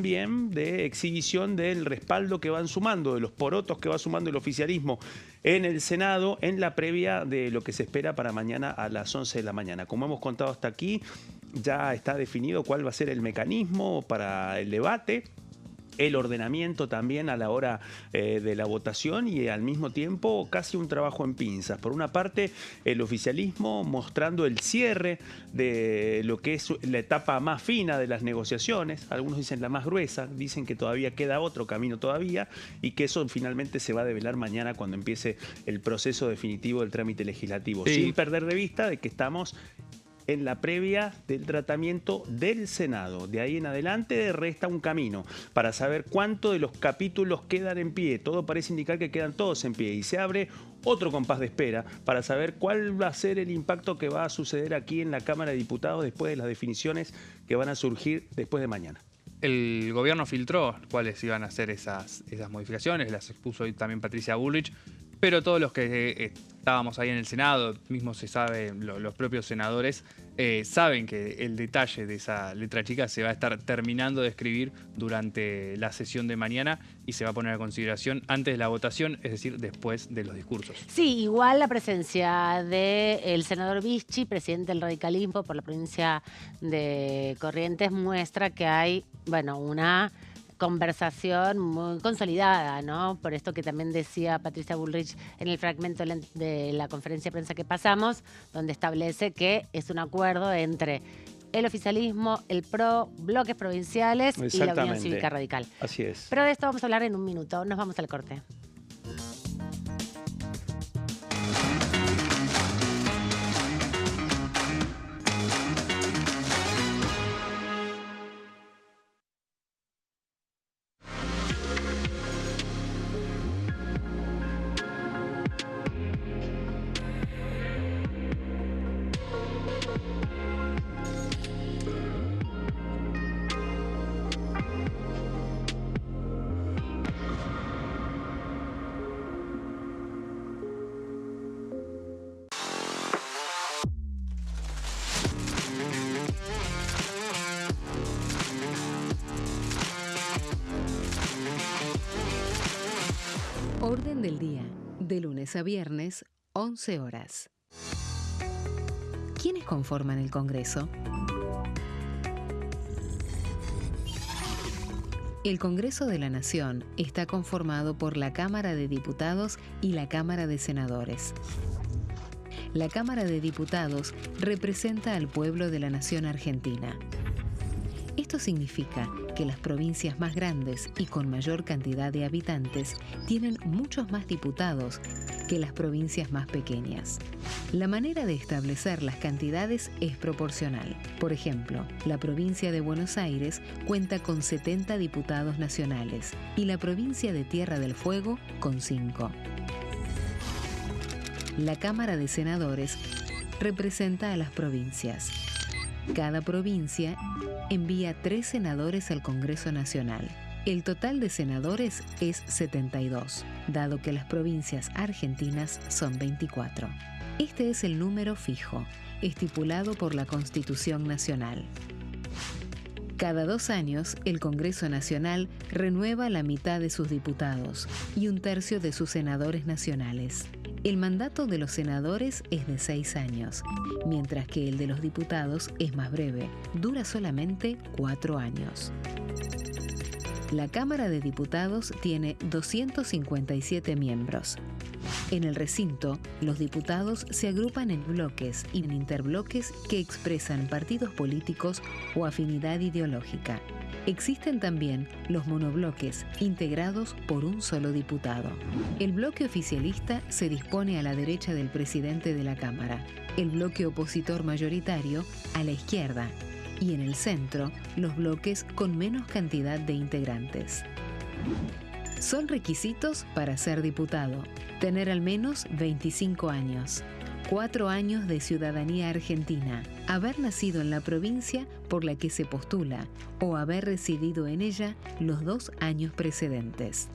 de exhibición del respaldo que van sumando, de los porotos que va sumando el oficialismo en el Senado en la previa de lo que se espera para mañana a las 11 de la mañana. Como hemos contado hasta aquí, ya está definido cuál va a ser el mecanismo para el debate, el ordenamiento también a la hora de la votación y al mismo tiempo casi un trabajo en pinzas. Por una parte, el oficialismo mostrando el cierre de lo que es la etapa más fina de las negociaciones, algunos dicen la más gruesa, dicen que todavía queda otro camino todavía y que eso finalmente se va a develar mañana cuando empiece el proceso definitivo del trámite legislativo, sí, sin perder de vista de que estamos en la previa del tratamiento del Senado. De ahí en adelante resta un camino para saber cuánto de los capítulos quedan en pie. Todo parece indicar que quedan todos en pie y se abre otro compás de espera para saber cuál va a ser el impacto que va a suceder aquí en la Cámara de Diputados después de las definiciones que van a surgir después de mañana. El gobierno filtró cuáles iban a ser esas modificaciones, las expuso hoy también Patricia Bullrich, pero todos los que estábamos ahí en el Senado, mismo se sabe, los propios senadores, saben que el detalle de esa letra chica se va a estar terminando de escribir durante la sesión de mañana y se va a poner a consideración antes de la votación, es decir, después de los discursos. Sí, igual la presencia del senador Vicchi, presidente del radicalismo por la provincia de Corrientes, muestra que hay, bueno, una conversación muy consolidada, ¿no? Por esto que también decía Patricia Bullrich en el fragmento de la conferencia de prensa que pasamos, donde establece que es un acuerdo entre el oficialismo, el PRO, bloques provinciales y la Unión Cívica Radical. Así es. Pero de esto vamos a hablar en un minuto. Nos vamos al corte. Orden del día, de lunes a viernes, 11 horas. ¿Quiénes conforman el Congreso? El Congreso de la Nación está conformado por la Cámara de Diputados y la Cámara de Senadores. La Cámara de Diputados representa al pueblo de la nación argentina. Esto significa que las provincias más grandes y con mayor cantidad de habitantes tienen muchos más diputados que las provincias más pequeñas. La manera de establecer las cantidades es proporcional. Por ejemplo, la provincia de Buenos Aires cuenta con 70 diputados nacionales y la provincia de Tierra del Fuego con 5. La Cámara de Senadores representa a las provincias. Cada provincia envía 3 senadores al Congreso Nacional. El total de senadores es 72, dado que las provincias argentinas son 24. Este es el número fijo, estipulado por la Constitución Nacional. Cada 2 años, el Congreso Nacional renueva la mitad de sus diputados y 1/3 de sus senadores nacionales. El mandato de los senadores es de 6 años, mientras que el de los diputados es más breve, dura solamente 4 años. La Cámara de Diputados tiene 257 miembros. En el recinto, los diputados se agrupan en bloques y en interbloques que expresan partidos políticos o afinidad ideológica. Existen también los monobloques, integrados por un solo diputado. El bloque oficialista se dispone a la derecha del presidente de la Cámara, el bloque opositor mayoritario a la izquierda y en el centro los bloques con menos cantidad de integrantes. Son requisitos para ser diputado: tener al menos 25 años, 4 años de ciudadanía argentina, haber nacido en la provincia por la que se postula o haber residido en ella los 2 años precedentes.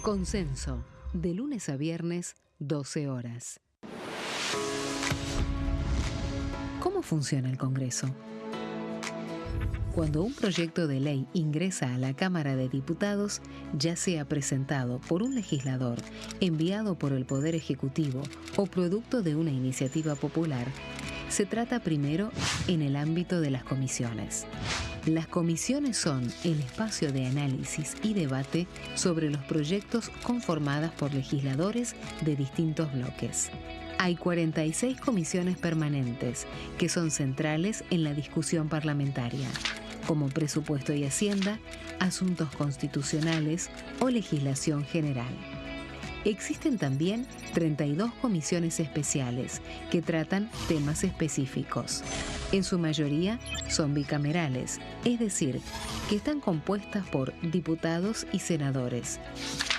Consenso, de lunes a viernes, 12 horas. ¿Cómo funciona el Congreso? Cuando un proyecto de ley ingresa a la Cámara de Diputados, ya sea presentado por un legislador, enviado por el Poder Ejecutivo o producto de una iniciativa popular, se trata primero en el ámbito de las comisiones. Las comisiones son el espacio de análisis y debate sobre los proyectos conformadas por legisladores de distintos bloques. Hay 46 comisiones permanentes que son centrales en la discusión parlamentaria, como Presupuesto y Hacienda, Asuntos Constitucionales o Legislación General. Existen también 32 comisiones especiales que tratan temas específicos. En su mayoría son bicamerales, es decir, que están compuestas por diputados y senadores,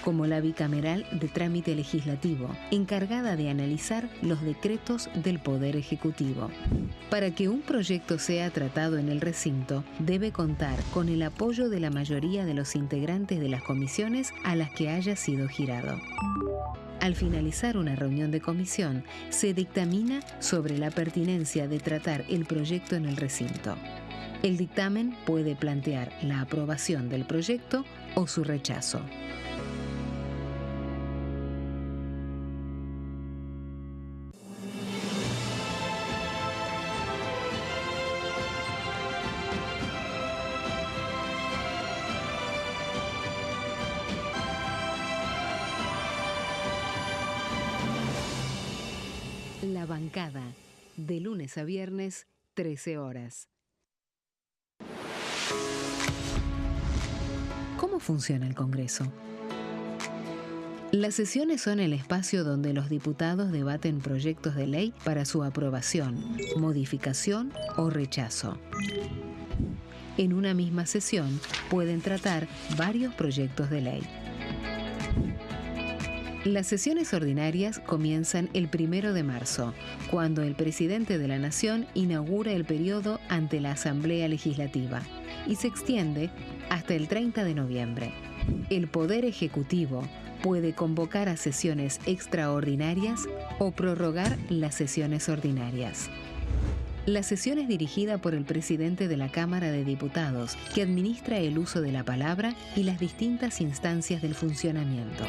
como la bicameral de trámite legislativo, encargada de analizar los decretos del Poder Ejecutivo. Para que un proyecto sea tratado en el recinto, debe contar con el apoyo de la mayoría de los integrantes de las comisiones a las que haya sido girado. Al finalizar una reunión de comisión, se dictamina sobre la pertinencia de tratar el proyecto en el recinto. El dictamen puede plantear la aprobación del proyecto o su rechazo. La bancada, de lunes a viernes, 13 horas. ¿Cómo funciona el Congreso? Las sesiones son el espacio donde los diputados debaten proyectos de ley para su aprobación, modificación o rechazo. En una misma sesión pueden tratar varios proyectos de ley. Las sesiones ordinarias comienzan el 1 de marzo, cuando el presidente de la Nación inaugura el periodo ante la Asamblea Legislativa y se extiende hasta el 30 de noviembre. El Poder Ejecutivo puede convocar a sesiones extraordinarias o prorrogar las sesiones ordinarias. La sesión es dirigida por el presidente de la Cámara de Diputados, que administra el uso de la palabra y las distintas instancias del funcionamiento.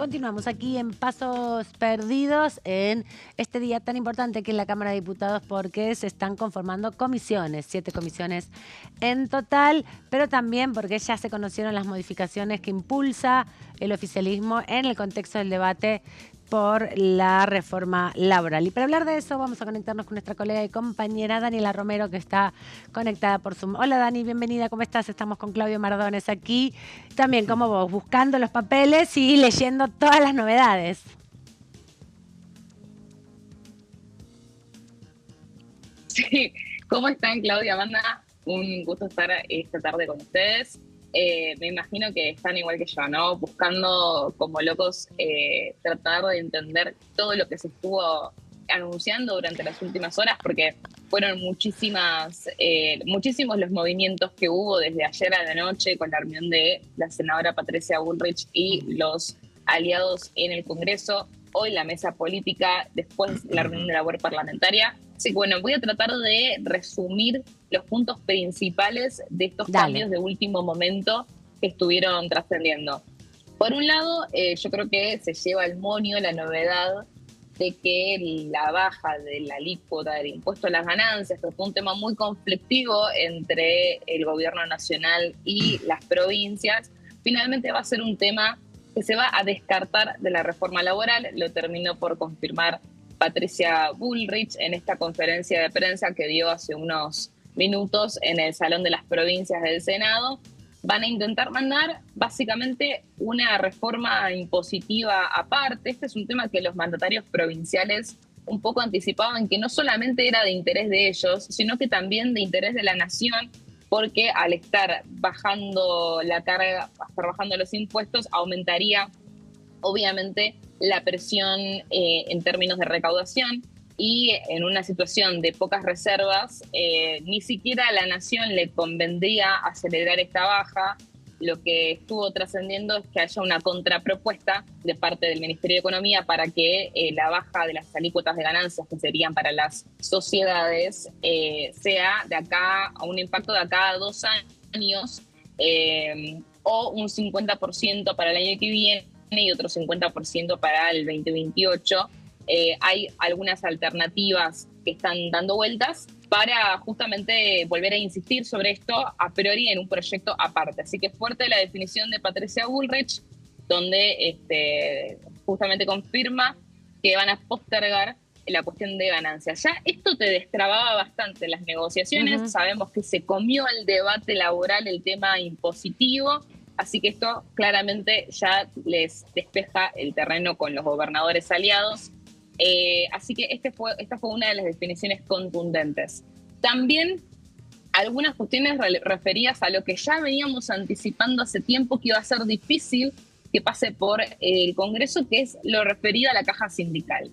Continuamos aquí en Pasos Perdidos en este día tan importante que es la Cámara de Diputados, porque se están conformando comisiones, 7 comisiones en total, pero también porque ya se conocieron las modificaciones que impulsa el oficialismo en el contexto del debate por la reforma laboral. Y para hablar de eso vamos a conectarnos con nuestra colega y compañera Daniela Romero, que está conectada por Zoom. Hola Dani, bienvenida, ¿cómo estás? Estamos con Claudio Mardones aquí, también como vos, buscando los papeles y leyendo todas las novedades. Sí, ¿cómo están, Claudia, Amanda? Un gusto estar esta tarde con ustedes. Me imagino que están igual que yo, ¿no? Buscando como locos tratar de entender todo lo que se estuvo anunciando durante las últimas horas, porque fueron muchísimos los movimientos que hubo desde ayer a la noche con la reunión de la senadora Patricia Bullrich y los aliados en el Congreso. Hoy la mesa política, después la reunión de la labor parlamentaria. Así que bueno, voy a tratar de resumir los puntos principales de estos cambios de último momento que estuvieron trascendiendo. Por un lado, yo creo que se lleva al monio la novedad de que la baja de la alícuota del impuesto a las ganancias, que fue un tema muy conflictivo entre el gobierno nacional y las provincias, finalmente va a ser un tema que se va a descartar de la reforma laboral. Lo terminó por confirmar Patricia Bullrich en esta conferencia de prensa que dio hace unos minutos en el Salón de las Provincias del Senado. Van a intentar mandar básicamente una reforma impositiva aparte. Este es un tema que los mandatarios provinciales un poco anticipaban, que no solamente era de interés de ellos, sino que también de interés de la nación, porque al estar bajando la carga, estar bajando los impuestos, aumentaría obviamente la presión en términos de recaudación, y en una situación de pocas reservas, ni siquiera a la nación le convendría acelerar esta baja. Lo que estuvo trascendiendo es que haya una contrapropuesta de parte del Ministerio de Economía para que la baja de las alícuotas de ganancias, que serían para las sociedades, sea de acá a un impacto de acá a 2 años, o un 50% para el año que viene y otro 50% para el 2028. Hay algunas alternativas que están dando vueltas para justamente volver a insistir sobre esto a priori en un proyecto aparte. Así que fuerte la definición de Patricia Bullrich, donde justamente confirma que van a postergar la cuestión de ganancias. Ya esto te destrababa bastante las negociaciones. Sabemos que se comió el debate laboral el tema impositivo, así que esto claramente ya les despeja el terreno con los gobernadores aliados. Así que esta fue una de las definiciones contundentes. También algunas cuestiones referidas a lo que ya veníamos anticipando hace tiempo, que iba a ser difícil que pase por el Congreso, que es lo referido a la caja sindical.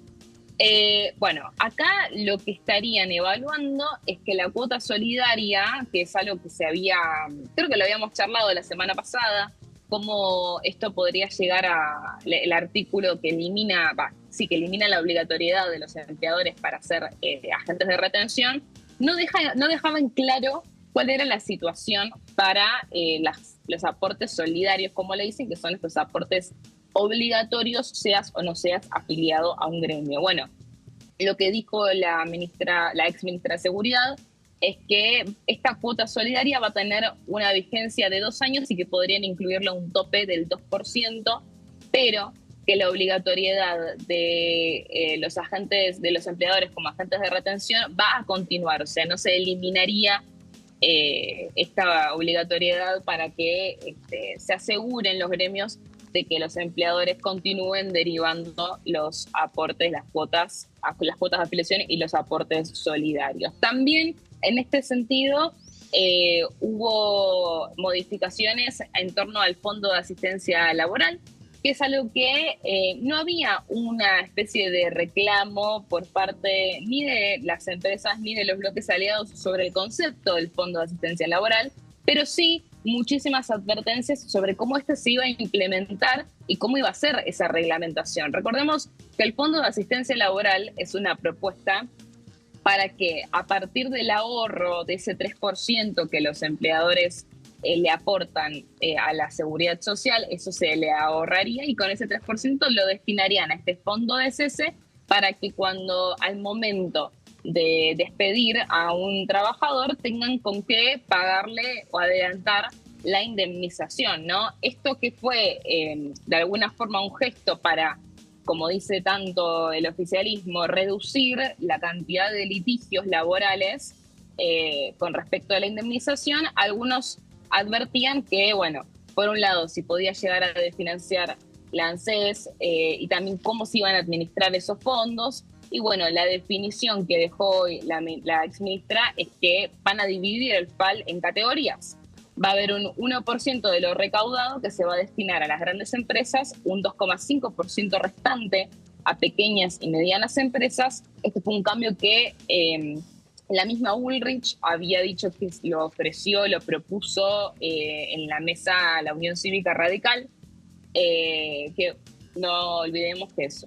Bueno, acá lo que estarían evaluando es que la cuota solidaria, que es algo que creo que lo habíamos charlado la semana pasada, cómo esto podría llegar a el artículo que elimina la obligatoriedad de los empleadores para ser agentes de retención, no dejaba en claro cuál era la situación para los aportes solidarios, como le dicen, que son estos aportes obligatorios, seas o no seas afiliado a un gremio. Bueno, lo que dijo la ex ministra de Seguridad es que esta cuota solidaria va a tener una vigencia de 2 años y que podrían incluirle un tope del 2%, pero que la obligatoriedad de los empleadores como agentes de retención va a continuar. O sea, no se eliminaría esta obligatoriedad para que se aseguren los gremios de que los empleadores continúen derivando los aportes, las cuotas de afiliación y los aportes solidarios. También en este sentido hubo modificaciones en torno al Fondo de Asistencia Laboral, que es algo que no había una especie de reclamo por parte ni de las empresas ni de los bloques aliados sobre el concepto del Fondo de Asistencia Laboral, pero sí muchísimas advertencias sobre cómo se iba a implementar y cómo iba a ser esa reglamentación. Recordemos que el Fondo de Asistencia Laboral es una propuesta para que a partir del ahorro de ese 3% que los empleadores le aportan a la seguridad social, eso se le ahorraría y con ese 3% lo destinarían a este fondo de cese para que cuando al momento de despedir a un trabajador tengan con qué pagarle o adelantar la indemnización, ¿no? Esto que fue de alguna forma un gesto para, como dice tanto el oficialismo, reducir la cantidad de litigios laborales con respecto a la indemnización, algunos advertían que, bueno, por un lado, si podía llegar a desfinanciar la ANSES y también cómo se iban a administrar esos fondos. Y bueno, la definición que dejó la exministra es que van a dividir el FAL en categorías. Va a haber un 1% de lo recaudado que se va a destinar a las grandes empresas, un 2,5% restante a pequeñas y medianas empresas. Este fue un cambio que la misma Bullrich había dicho que lo ofreció, lo propuso en la mesa la Unión Cívica Radical, que no olvidemos que es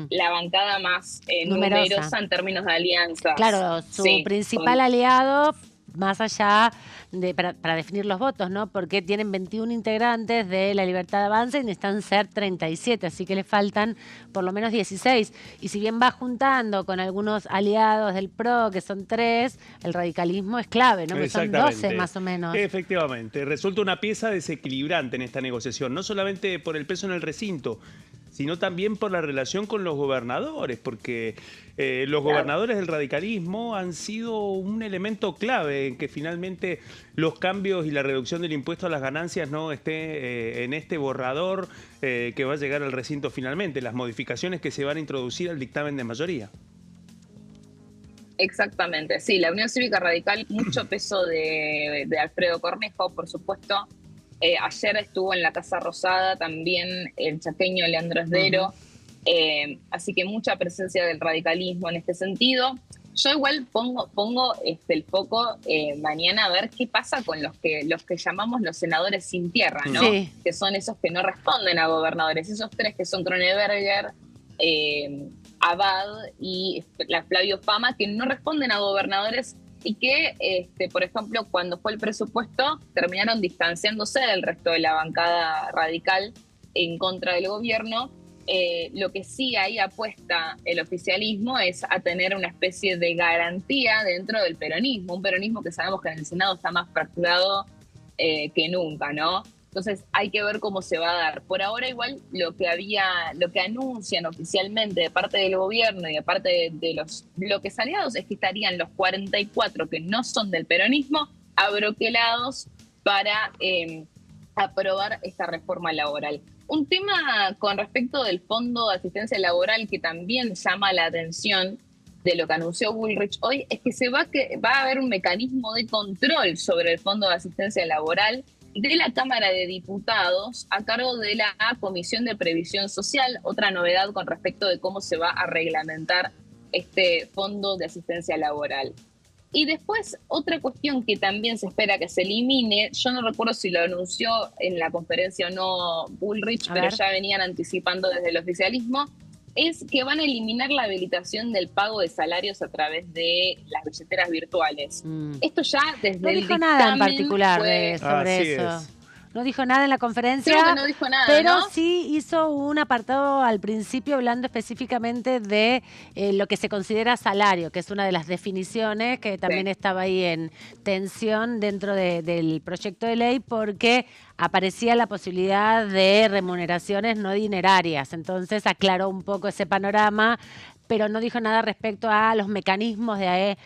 la bancada más numerosa en términos de alianzas. Claro, su principal aliado, más allá de para definir los votos, ¿no? Porque tienen 21 integrantes de La Libertad de Avanza y necesitan ser 37, así que le faltan por lo menos 16. Y si bien va juntando con algunos aliados del PRO, que son 3, el radicalismo es clave, ¿no? Porque son 12 más o menos. Efectivamente, resulta una pieza desequilibrante en esta negociación, no solamente por el peso en el recinto, sino también por la relación con los gobernadores, porque los gobernadores del radicalismo han sido un elemento clave en que finalmente los cambios y la reducción del impuesto a las ganancias no esté en este borrador que va a llegar al recinto finalmente, las modificaciones que se van a introducir al dictamen de mayoría. Exactamente, sí, la Unión Cívica Radical, mucho peso de Alfredo Cornejo, por supuesto. Ayer estuvo en la Casa Rosada también el chaqueño Leandro Esdero, así que mucha presencia del radicalismo en este sentido. Yo igual pongo el foco mañana a ver qué pasa con los que llamamos los senadores sin tierra, ¿no? Sí. Que son esos que no responden a gobernadores, esos 3 que son Kroneberger, Abad y Flavio Fama, que no responden a gobernadores y que, por ejemplo, cuando fue el presupuesto, terminaron distanciándose del resto de la bancada radical en contra del gobierno. Lo que sí ahí apuesta el oficialismo es a tener una especie de garantía dentro del peronismo, un peronismo que sabemos que en el Senado está más fracturado que nunca, ¿no? Entonces hay que ver cómo se va a dar. Por ahora igual lo que anuncian oficialmente de parte del gobierno y de parte de los bloques aliados es que estarían los 44 que no son del peronismo abroquelados para aprobar esta reforma laboral. Un tema con respecto del Fondo de Asistencia Laboral que también llama la atención de lo que anunció Bullrich hoy es que va a haber un mecanismo de control sobre el Fondo de Asistencia Laboral de la Cámara de Diputados a cargo de la Comisión de Previsión Social, otra novedad con respecto de cómo se va a reglamentar este Fondo de Asistencia Laboral. Y después, otra cuestión que también se espera que se elimine, yo no recuerdo si lo anunció en la conferencia o no Bullrich, pero ya venían anticipando desde el oficialismo, es que van a eliminar la habilitación del pago de salarios a través de las billeteras virtuales. Esto ya desde no dijo nada en particular sobre eso. No dijo nada en la conferencia, creo que no dijo nada, pero ¿no? sí hizo un apartado al principio hablando específicamente de lo que se considera salario, que es una de las definiciones que también estaba ahí en tensión dentro del proyecto de ley porque aparecía la posibilidad de remuneraciones no dinerarias. Entonces aclaró un poco ese panorama, pero no dijo nada respecto a los mecanismos de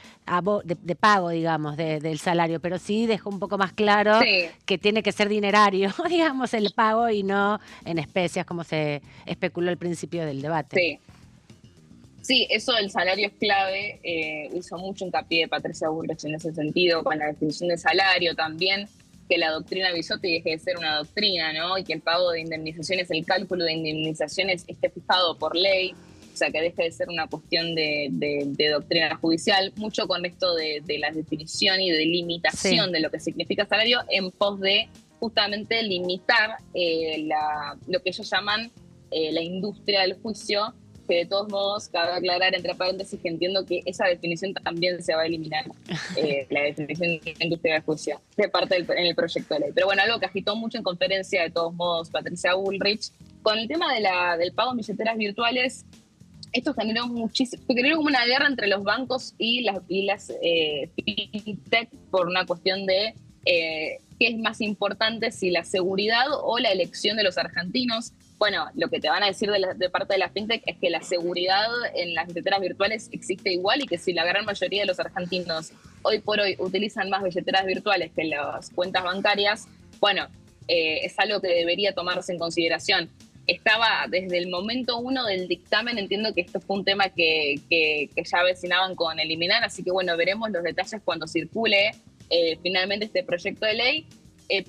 pago, digamos, del salario, pero sí dejó un poco más claro que tiene que ser dinerario, digamos, el pago y no en especias, como se especuló al principio del debate. Sí, eso del salario es clave, hizo mucho hincapié Patricia Bullrich en ese sentido, con la definición de salario también, que la doctrina Bisotti deje de ser una doctrina, ¿no? Y que el pago de indemnizaciones, el cálculo de indemnizaciones esté fijado por ley, o sea, que deje de ser una cuestión de doctrina judicial, mucho con esto de la definición y de limitación de lo que significa salario en pos de justamente limitar lo que ellos llaman la industria del juicio, que de todos modos cabe aclarar entre paréntesis que entiendo que esa definición también se va a eliminar, la definición que usted va a juicio, de parte en el proyecto de ley. Pero bueno, algo que agitó mucho en conferencia, de todos modos, Patricia Bullrich, con el tema del pago en billeteras virtuales. Esto generó como una guerra entre los bancos y las fintech por una cuestión de qué es más importante, si la seguridad o la elección de los argentinos. Bueno, lo que te van a decir de parte de la fintech es que la seguridad en las billeteras virtuales existe igual y que si la gran mayoría de los argentinos hoy por hoy utilizan más billeteras virtuales que las cuentas bancarias, bueno, es algo que debería tomarse en consideración. Estaba desde el momento 1 del dictamen, entiendo que esto fue un tema que ya avecinaban con eliminar, así que bueno, veremos los detalles cuando circule finalmente este proyecto de ley.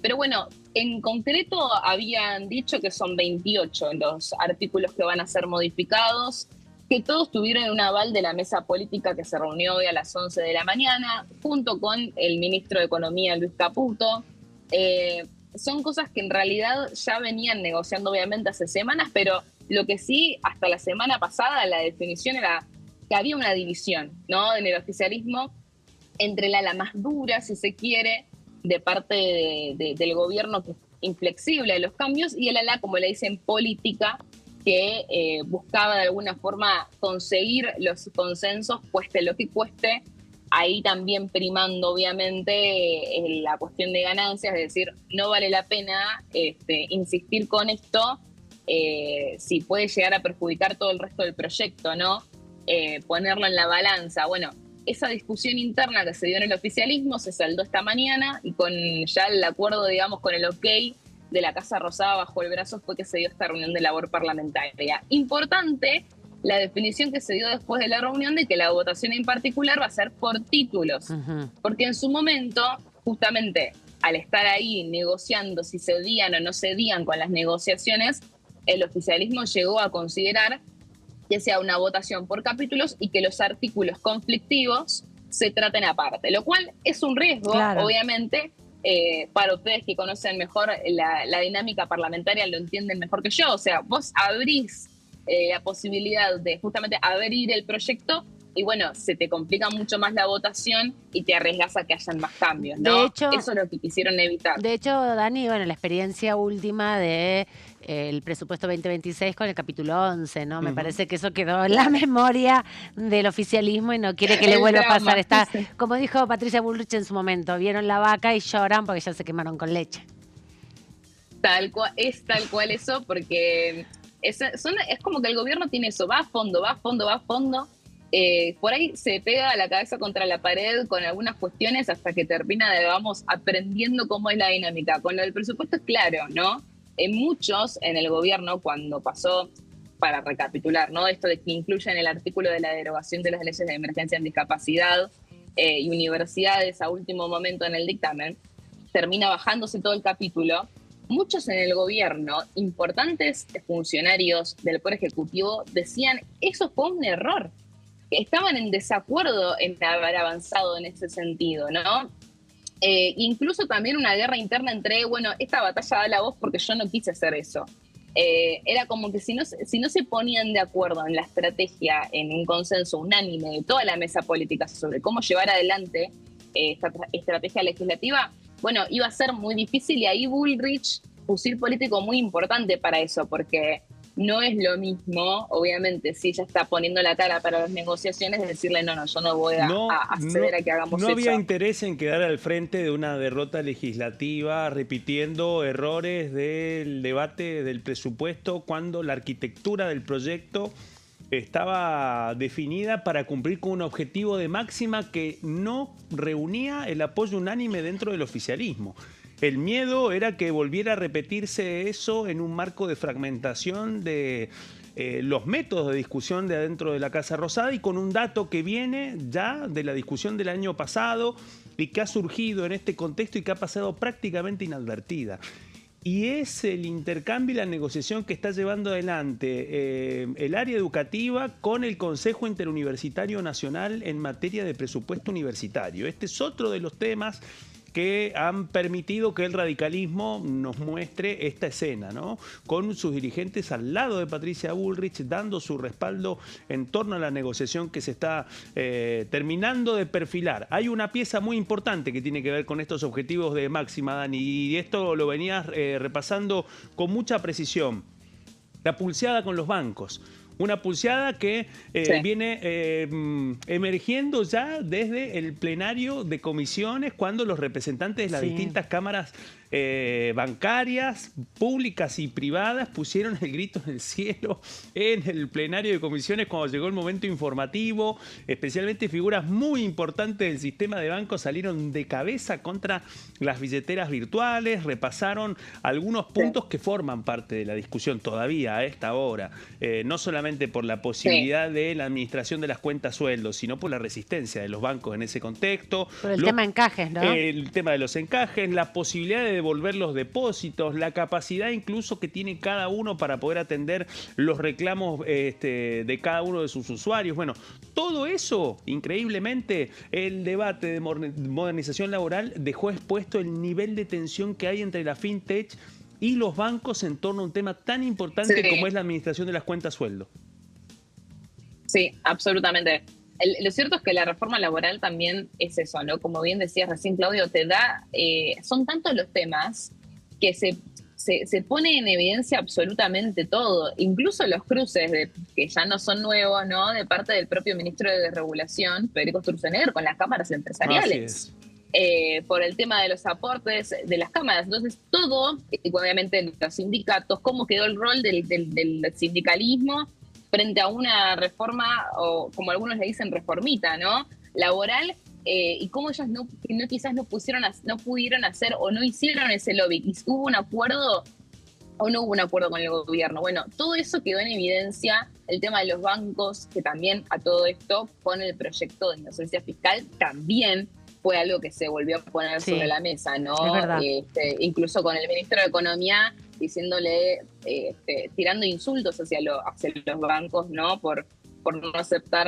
Pero bueno, en concreto habían dicho que son 28 los artículos que van a ser modificados, que todos tuvieron un aval de la mesa política que se reunió hoy a las 11 de la mañana, junto con el ministro de Economía, Luis Caputo. Son cosas que en realidad ya venían negociando obviamente hace semanas, pero lo que sí, hasta la semana pasada, la definición era que había una división, ¿no?, en el oficialismo entre la más dura, si se quiere, de parte del gobierno, que es inflexible a los cambios, y el ala, como le dicen, política, que buscaba de alguna forma conseguir los consensos, cueste lo que cueste, ahí también primando obviamente la cuestión de ganancias, es decir, no vale la pena insistir con esto si puede llegar a perjudicar todo el resto del proyecto, ¿no? Ponerlo en la balanza. Bueno, esa discusión interna que se dio en el oficialismo se saldó esta mañana y con ya el acuerdo, digamos, con el ok de la Casa Rosada bajo el brazo fue que se dio esta reunión de labor parlamentaria. Importante la definición que se dio después de la reunión de que la votación en particular va a ser por títulos, porque en su momento, justamente al estar ahí negociando si cedían o no cedían con las negociaciones, el oficialismo llegó a considerar que sea una votación por capítulos y que los artículos conflictivos se traten aparte, lo cual es un riesgo, claro, obviamente, para ustedes que conocen mejor la dinámica parlamentaria, lo entienden mejor que yo. O sea, vos abrís la posibilidad de justamente abrir el proyecto y bueno, se te complica mucho más la votación y te arriesgas a que hayan más cambios, ¿no? De hecho, eso es lo que quisieron evitar. De hecho, Dani, bueno, la experiencia última de el presupuesto 2026 con el capítulo 11, ¿no? Me parece que eso quedó en la memoria del oficialismo y no quiere que le vuelva a pasar. Está, como dijo Patricia Bullrich en su momento, vieron la vaca y lloran porque ya se quemaron con leche. Tal cual eso, porque es como que el gobierno tiene eso, va a fondo. Por ahí se pega la cabeza contra la pared con algunas cuestiones hasta que termina aprendiendo cómo es la dinámica. Con lo del presupuesto es claro, ¿no? Muchos en el gobierno, cuando pasó, para recapitular, ¿no?, esto de que incluyen el artículo de la derogación de las leyes de emergencia en discapacidad y universidades a último momento en el dictamen, termina bajándose todo el capítulo. Muchos en el gobierno, importantes funcionarios del Poder Ejecutivo, decían eso fue un error. Estaban en desacuerdo en haber avanzado en ese sentido, ¿no? Incluso también una guerra interna entre, bueno, esta batalla da la voz porque yo no quise hacer eso. Era como que si no se ponían de acuerdo en la estrategia, en un consenso unánime de toda la mesa política sobre cómo llevar adelante esta estrategia legislativa, bueno, iba a ser muy difícil y ahí Bullrich, fusil político muy importante para eso, porque no es lo mismo, obviamente, si ella está poniendo la cara para las negociaciones, es decirle, no, yo no voy a acceder a que hagamos eso. No había interés en quedar al frente de una derrota legislativa repitiendo errores del debate del presupuesto cuando la arquitectura del proyecto estaba definida para cumplir con un objetivo de máxima que no reunía el apoyo unánime dentro del oficialismo. El miedo era que volviera a repetirse eso en un marco de fragmentación de los métodos de discusión de adentro de la Casa Rosada y con un dato que viene ya de la discusión del año pasado y que ha surgido en este contexto y que ha pasado prácticamente inadvertida. Y es el intercambio y la negociación que está llevando adelante el área educativa con el Consejo Interuniversitario Nacional en materia de presupuesto universitario. Este es otro de los temas que han permitido que el radicalismo nos muestre esta escena, ¿no? Con sus dirigentes al lado de Patricia Bullrich, dando su respaldo en torno a la negociación que se está terminando de perfilar. Hay una pieza muy importante que tiene que ver con estos objetivos de máxima, Dani, y esto lo venías repasando con mucha precisión. La pulseada con los bancos. Una pulseada que viene emergiendo ya desde el plenario de comisiones, cuando los representantes de las distintas cámaras bancarias, públicas y privadas, pusieron el grito en el cielo en el plenario de comisiones cuando llegó el momento informativo. Especialmente figuras muy importantes del sistema de bancos salieron de cabeza contra las billeteras virtuales, repasaron algunos puntos que forman parte de la discusión todavía a esta hora, no solamente por la posibilidad de la administración de las cuentas sueldos, sino por la resistencia de los bancos en ese contexto. Por el tema de encajes, ¿no? El tema de los encajes, la posibilidad de devolver los depósitos, la capacidad incluso que tiene cada uno para poder atender los reclamos de cada uno de sus usuarios. Bueno, todo eso, increíblemente, el debate de modernización laboral dejó expuesto el nivel de tensión que hay entre la fintech y los bancos en torno a un tema tan importante como es la administración de las cuentas sueldo. Sí, absolutamente. Lo cierto es que la reforma laboral también es eso, ¿no? Como bien decías recién, Claudio, te da, son tantos los temas que se pone en evidencia absolutamente todo, incluso los cruces, que ya no son nuevos, ¿no? De parte del propio ministro de Regulación, Federico Sturzenegger, con las cámaras empresariales. Por el tema de los aportes de las cámaras. Entonces, todo, obviamente los sindicatos, cómo quedó el rol del sindicalismo frente a una reforma, o como algunos le dicen, reformita, ¿no? Laboral, y cómo ellas quizás no pudieron hacer o no hicieron ese lobby. ¿Y hubo un acuerdo o no hubo un acuerdo con el gobierno? Bueno, todo eso quedó en evidencia. El tema de los bancos, que también a todo esto, con el proyecto de inocencia fiscal, también fue algo que se volvió a poner sobre la mesa, ¿no? Es verdad. Incluso con el ministro de Economía diciéndole, tirando insultos hacia los bancos, ¿no? Por no aceptar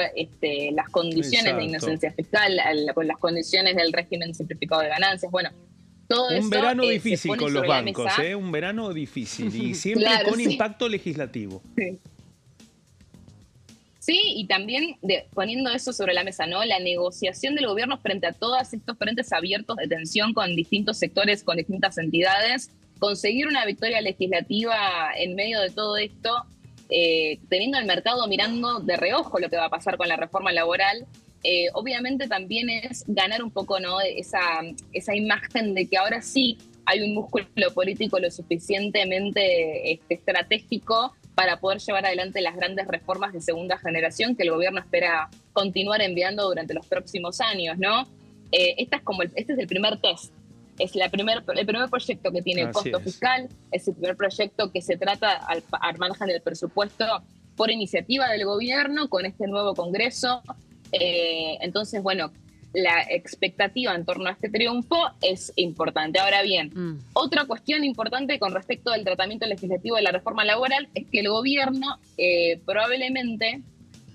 las condiciones de inocencia fiscal, con las condiciones del régimen simplificado de ganancias. Bueno, todo eso un verano difícil pone con los sobre la bancos, mesa. un verano difícil y siempre Claro, con sí. impacto legislativo. Sí, y también poniendo eso sobre la mesa, ¿no? La negociación del gobierno frente a todos estos frentes abiertos de tensión con distintos sectores, con distintas entidades, conseguir una victoria legislativa en medio de todo esto, teniendo al mercado mirando de reojo lo que va a pasar con la reforma laboral, obviamente también es ganar un poco, ¿no? Esa imagen de que ahora sí hay un músculo político lo suficientemente estratégico para poder llevar adelante las grandes reformas de segunda generación que el gobierno espera continuar enviando durante los próximos años, ¿no? Este es el primer test. Es el primer proyecto que tiene el costo fiscal, es el primer proyecto que se trata al margen del presupuesto por iniciativa del gobierno con este nuevo Congreso. Entonces, bueno, la expectativa en torno a este triunfo es importante. Ahora bien, otra cuestión importante con respecto al tratamiento legislativo de la reforma laboral es que el gobierno probablemente,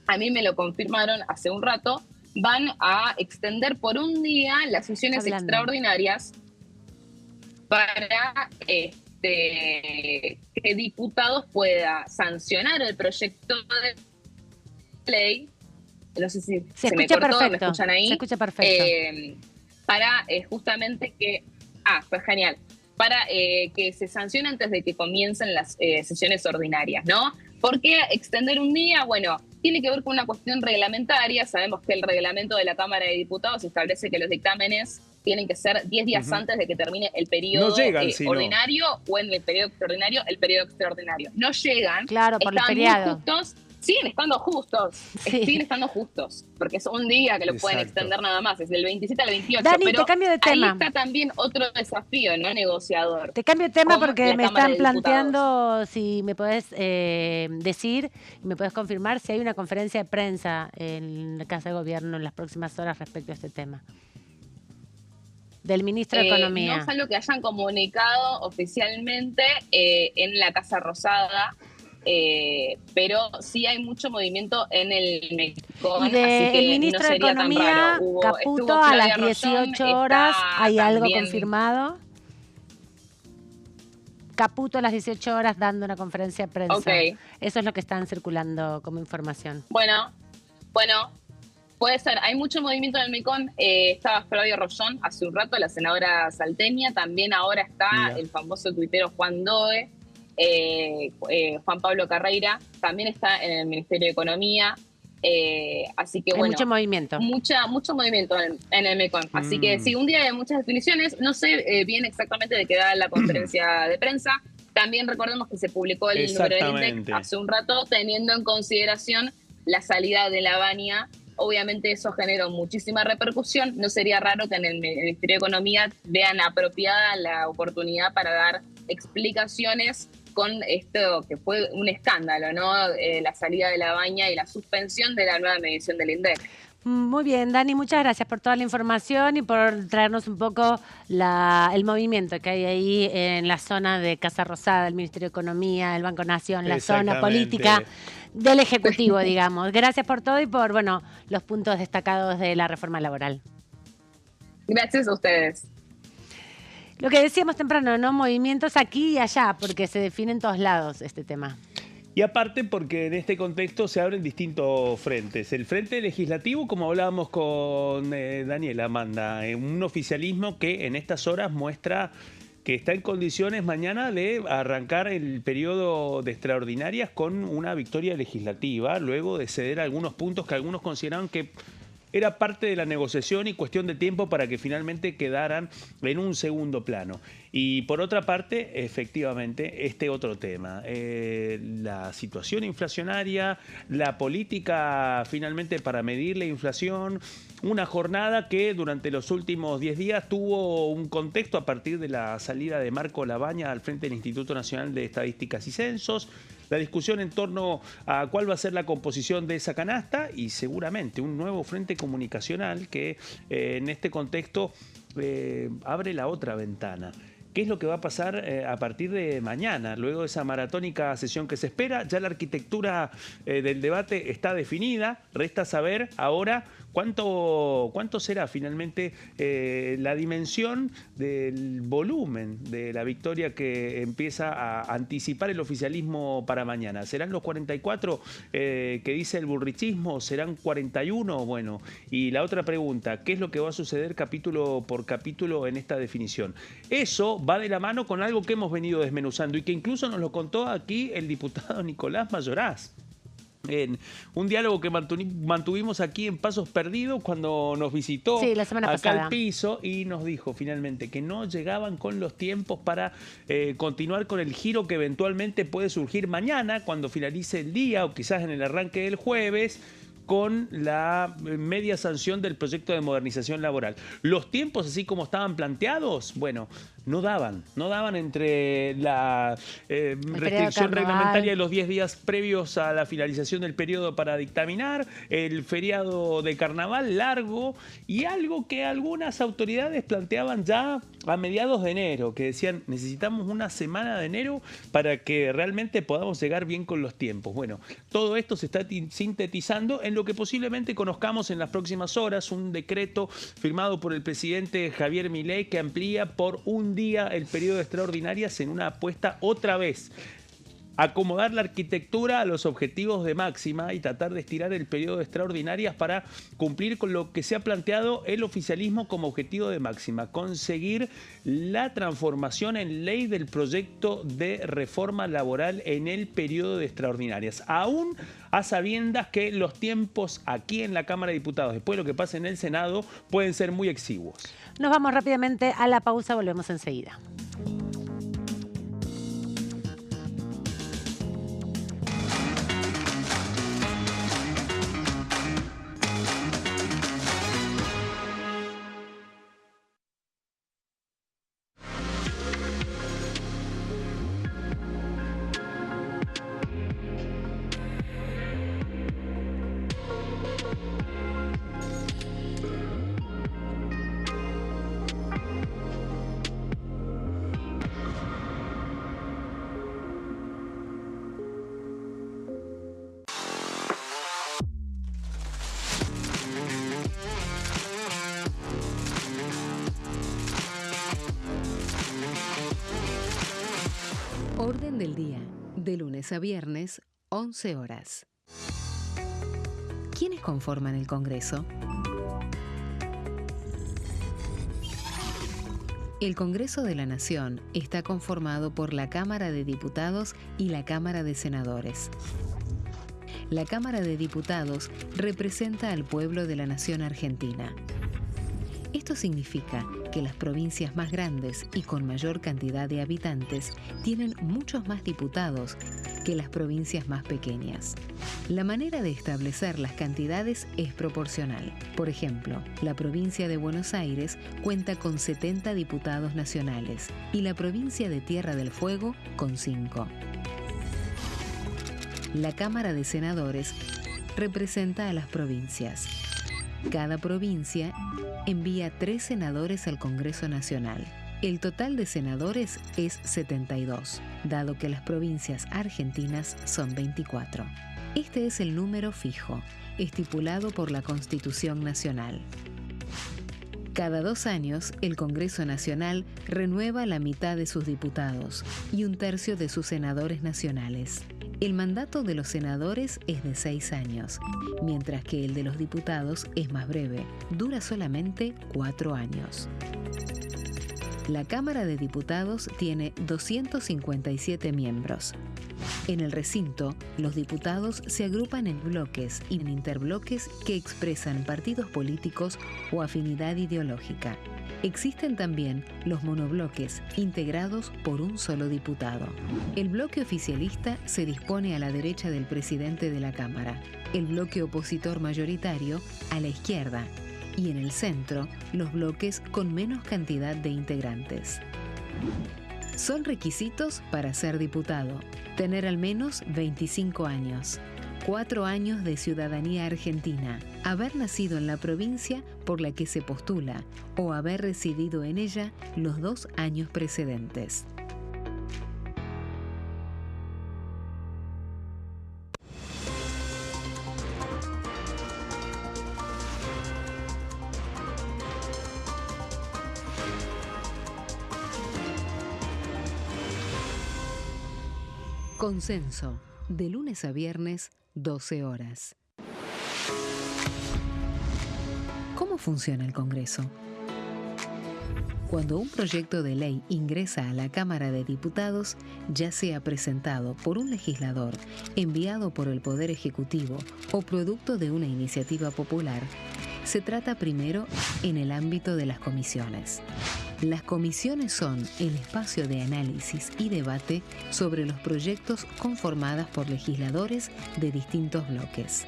a mí me lo confirmaron hace un rato, van a extender por un día las sesiones extraordinarias para que diputados pueda sancionar el proyecto de ley. No sé si se me cortó, ¿me escuchan ahí? Se escucha perfecto. Para justamente que... pues genial. Para que se sancione antes de que comiencen las sesiones ordinarias, ¿no? ¿Por qué extender un día? Bueno, tiene que ver con una cuestión reglamentaria. Sabemos que el reglamento de la Cámara de Diputados establece que los dictámenes tienen que ser 10 días antes de que termine el periodo ordinario o en el periodo extraordinario. No llegan. Claro, por el feriado. Siguen estando justos, porque es un día que lo pueden extender nada más, es del 27 al 28. Dani, pero te cambio de tema. Ahí está también otro desafío, ¿no? Negociador. Te cambio de tema porque me están planteando si me podés decir, me podés confirmar si hay una conferencia de prensa en la Casa de Gobierno en las próximas horas respecto a este tema. Del ministro de Economía. No es algo que hayan comunicado oficialmente en la Casa Rosada. pero sí hay mucho movimiento en el MECON, Y del así que ministro no de sería tan Economía, raro. Caputo, Estuvo a Claudia las 18 Rollón, horas, está ¿hay algo también confirmado? Caputo a las 18 horas dando una conferencia de prensa. Ok. Eso es lo que están circulando como información. Bueno, puede ser. Hay mucho movimiento en el MECON. Estaba Claudio Rollón hace un rato, la senadora salteña. También ahora está el famoso tuitero Juan Doe, Juan Pablo Carreira. También está en el Ministerio de Economía. Así que hay mucho movimiento. Mucho movimiento en el MECON. Así que sí, un día de muchas definiciones. No sé bien exactamente de qué da la conferencia de prensa. También recordemos que se publicó el número del INDEC hace un rato, teniendo en consideración la salida de la Baña. Obviamente eso generó muchísima repercusión. No sería raro que en el Ministerio de Economía vean apropiada la oportunidad para dar explicaciones con esto que fue un escándalo, ¿no? La salida de la Baña y la suspensión de la nueva medición del INDEC. Muy bien, Dani, muchas gracias por toda la información y por traernos un poco el movimiento que hay ahí en la zona de Casa Rosada, el Ministerio de Economía, el Banco Nación, la zona política del Ejecutivo, digamos. Gracias por todo y por, bueno, los puntos destacados de la reforma laboral. Gracias a ustedes. Lo que decíamos temprano, ¿no? Movimientos aquí y allá, porque se define en todos lados este tema. Y aparte porque en este contexto se abren distintos frentes. El frente legislativo, como hablábamos con Daniela, Amanda, un oficialismo que en estas horas muestra que está en condiciones mañana de arrancar el periodo de extraordinarias con una victoria legislativa, luego de ceder algunos puntos que algunos consideraban que era parte de la negociación y cuestión de tiempo para que finalmente quedaran en un segundo plano. Y por otra parte, efectivamente, este otro tema, la situación inflacionaria, la política finalmente para medir la inflación, una jornada que durante los últimos 10 días tuvo un contexto a partir de la salida de Marco Labaña al frente del Instituto Nacional de Estadísticas y Censos, la discusión en torno a cuál va a ser la composición de esa canasta y seguramente un nuevo frente comunicacional que en este contexto abre la otra ventana. ¿Qué es lo que va a pasar a partir de mañana? Luego de esa maratónica sesión que se espera, ya la arquitectura del debate está definida. Resta saber ahora cuánto será finalmente la dimensión del volumen de la victoria que empieza a anticipar el oficialismo para mañana. ¿Serán los 44 que dice el burrichismo? ¿Serán 41? Bueno, y la otra pregunta, ¿qué es lo que va a suceder capítulo por capítulo en esta definición? Eso va de la mano con algo que hemos venido desmenuzando y que incluso nos lo contó aquí el diputado Nicolás Mayoraz. En un diálogo que mantuvimos aquí en Pasos Perdidos cuando nos visitó la semana acá pasada al piso y nos dijo finalmente que no llegaban con los tiempos para continuar con el giro que eventualmente puede surgir mañana cuando finalice el día o quizás en el arranque del jueves, con la media sanción del proyecto de modernización laboral. Los tiempos, así como estaban planteados, bueno, no daban entre la restricción reglamentaria de los 10 días previos a la finalización del periodo para dictaminar, el feriado de carnaval largo y algo que algunas autoridades planteaban ya a mediados de enero, que decían necesitamos una semana de enero para que realmente podamos llegar bien con los tiempos. Bueno, todo esto se está sintetizando en lo que posiblemente conozcamos en las próximas horas, un decreto firmado por el presidente Javier Milei que amplía por un día el periodo de extraordinarias en una apuesta otra vez acomodar la arquitectura a los objetivos de máxima y tratar de estirar el periodo de extraordinarias para cumplir con lo que se ha planteado el oficialismo como objetivo de máxima, conseguir la transformación en ley del proyecto de reforma laboral en el periodo de extraordinarias, aún a sabiendas que los tiempos aquí en la Cámara de Diputados, después de lo que pasa en el Senado, pueden ser muy exiguos. Nos vamos rápidamente a la pausa, volvemos enseguida. Orden del día, de lunes a viernes, 11 horas. ¿Quiénes conforman el Congreso? El Congreso de la Nación está conformado por la Cámara de Diputados y la Cámara de Senadores. La Cámara de Diputados representa al pueblo de la nación argentina. Esto significa que las provincias más grandes y con mayor cantidad de habitantes tienen muchos más diputados que las provincias más pequeñas. La manera de establecer las cantidades es proporcional. Por ejemplo, la provincia de Buenos Aires cuenta con 70 diputados nacionales y la provincia de Tierra del Fuego con 5. La Cámara de Senadores representa a las provincias. Cada provincia envía 3 senadores al Congreso Nacional. El total de senadores es 72, dado que las provincias argentinas son 24. Este es el número fijo, estipulado por la Constitución Nacional. Cada 2 años, el Congreso Nacional renueva la mitad de sus diputados y 1/3 de sus senadores nacionales. El mandato de los senadores es de 6 años, mientras que el de los diputados es más breve, dura solamente 4 años. La Cámara de Diputados tiene 257 miembros. En el recinto, los diputados se agrupan en bloques y en interbloques que expresan partidos políticos o afinidad ideológica. Existen también los monobloques, integrados por un solo diputado. El bloque oficialista se dispone a la derecha del presidente de la Cámara, el bloque opositor mayoritario a la izquierda, y en el centro, los bloques con menos cantidad de integrantes. Son requisitos para ser diputado: tener al menos 25 años, 4 años de ciudadanía argentina, haber nacido en la provincia por la que se postula o haber residido en ella los 2 años precedentes. Consenso, de lunes a viernes, 12 horas. ¿Cómo funciona el Congreso? Cuando un proyecto de ley ingresa a la Cámara de Diputados, ya sea presentado por un legislador, enviado por el Poder Ejecutivo o producto de una iniciativa popular, se trata primero en el ámbito de las comisiones. Las comisiones son el espacio de análisis y debate sobre los proyectos conformadas por legisladores de distintos bloques.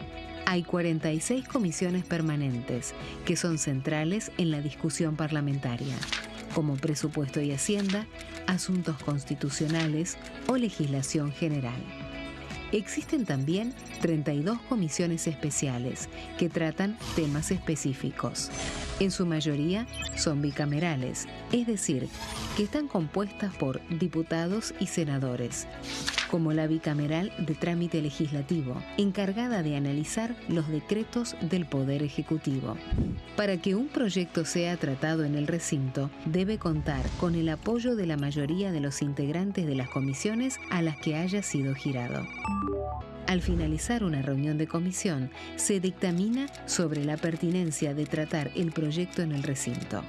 Hay 46 comisiones permanentes que son centrales en la discusión parlamentaria, como Presupuesto y Hacienda, Asuntos Constitucionales o Legislación General. Existen también 32 comisiones especiales que tratan temas específicos. En su mayoría son bicamerales, es decir, que están compuestas por diputados y senadores, como la bicameral de trámite legislativo, encargada de analizar los decretos del Poder Ejecutivo. Para que un proyecto sea tratado en el recinto, debe contar con el apoyo de la mayoría de los integrantes de las comisiones a las que haya sido girado. Al finalizar una reunión de comisión, se dictamina sobre la pertinencia de tratar el proyecto en el recinto.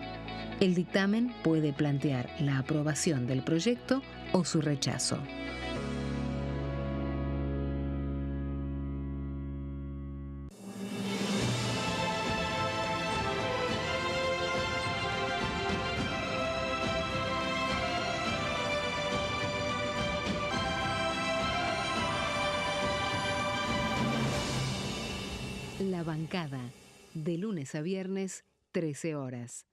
El dictamen puede plantear la aprobación del proyecto o su rechazo. La bancada, de lunes a viernes, 13 horas.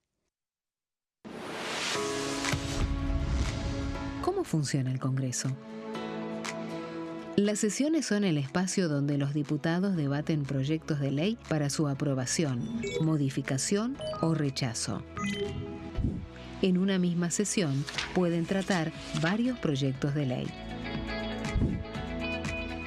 ¿Cómo funciona el Congreso? Las sesiones son el espacio donde los diputados debaten proyectos de ley para su aprobación, modificación o rechazo. En una misma sesión pueden tratar varios proyectos de ley.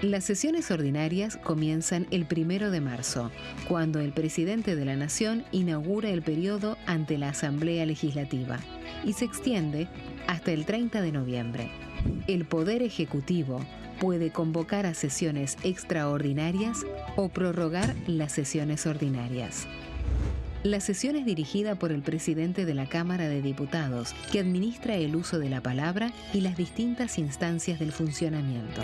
Las sesiones ordinarias comienzan el 1 de marzo, cuando el presidente de la Nación inaugura el periodo ante la Asamblea Legislativa y se extiende hasta el 30 de noviembre. El Poder Ejecutivo puede convocar a sesiones extraordinarias o prorrogar las sesiones ordinarias. La sesión es dirigida por el presidente de la Cámara de Diputados, que administra el uso de la palabra y las distintas instancias del funcionamiento.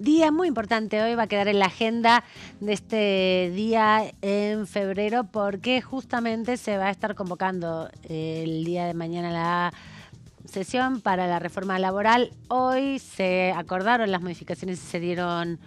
Día muy importante, hoy va a quedar en la agenda de este día en febrero porque justamente se va a estar convocando el día de mañana la sesión para la reforma laboral. Hoy se acordaron las modificaciones y se dieron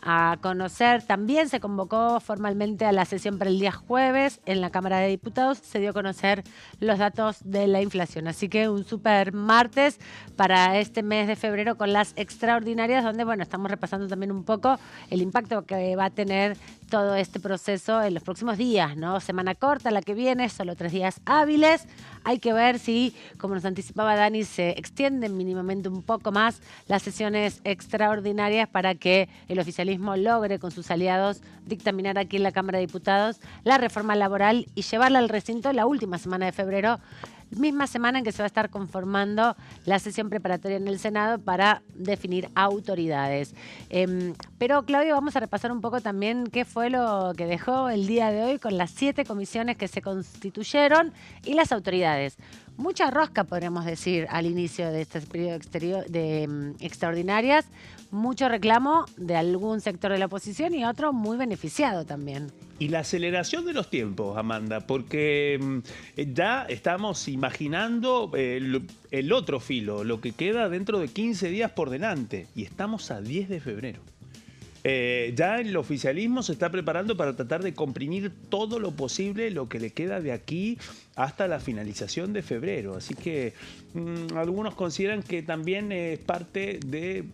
a conocer. También se convocó formalmente a la sesión para el día jueves en la Cámara de Diputados. Se dio a conocer los datos de la inflación. Así que un super martes para este mes de febrero con las extraordinarias, donde bueno, estamos repasando también un poco el impacto que va a tener todo este proceso en los próximos días, ¿no? Semana corta la que viene, solo 3 días hábiles. Hay que ver si, como nos anticipaba Dani, se extienden mínimamente un poco más las sesiones extraordinarias para que el oficialismo logre con sus aliados dictaminar aquí en la Cámara de Diputados la reforma laboral y llevarla al recinto la última semana de febrero, misma semana en que se va a estar conformando la sesión preparatoria en el Senado para definir autoridades. Pero, Claudio, vamos a repasar un poco también qué fue lo que dejó el día de hoy con las 7 comisiones que se constituyeron y las autoridades. Mucha rosca, podríamos decir, al inicio de este periodo de extraordinarias. Mucho reclamo de algún sector de la oposición y otro muy beneficiado también. Y la aceleración de los tiempos, Amanda, porque ya estamos imaginando el otro filo, lo que queda dentro de 15 días por delante, y estamos a 10 de febrero. Ya el oficialismo se está preparando para tratar de comprimir todo lo posible lo que le queda de aquí hasta la finalización de febrero. Así que algunos consideran que también es parte de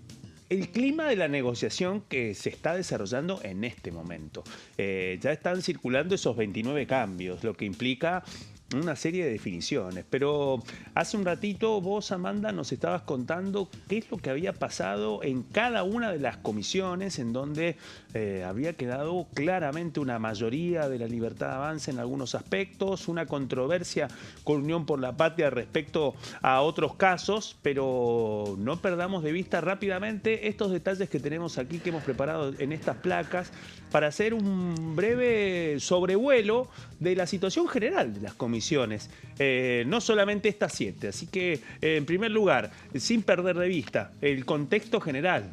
el clima de la negociación que se está desarrollando en este momento. Ya están circulando esos 29 cambios, lo que implica una serie de definiciones. Pero hace un ratito vos, Amanda, nos estabas contando qué es lo que había pasado en cada una de las comisiones en donde había quedado claramente una mayoría de la Libertad Avanza en algunos aspectos, una controversia con Unión por la Patria respecto a otros casos, pero no perdamos de vista rápidamente estos detalles que tenemos aquí, que hemos preparado en estas placas, para hacer un breve sobrevuelo de la situación general de las comisiones, no solamente estas 7. Así que, en primer lugar, sin perder de vista el contexto general,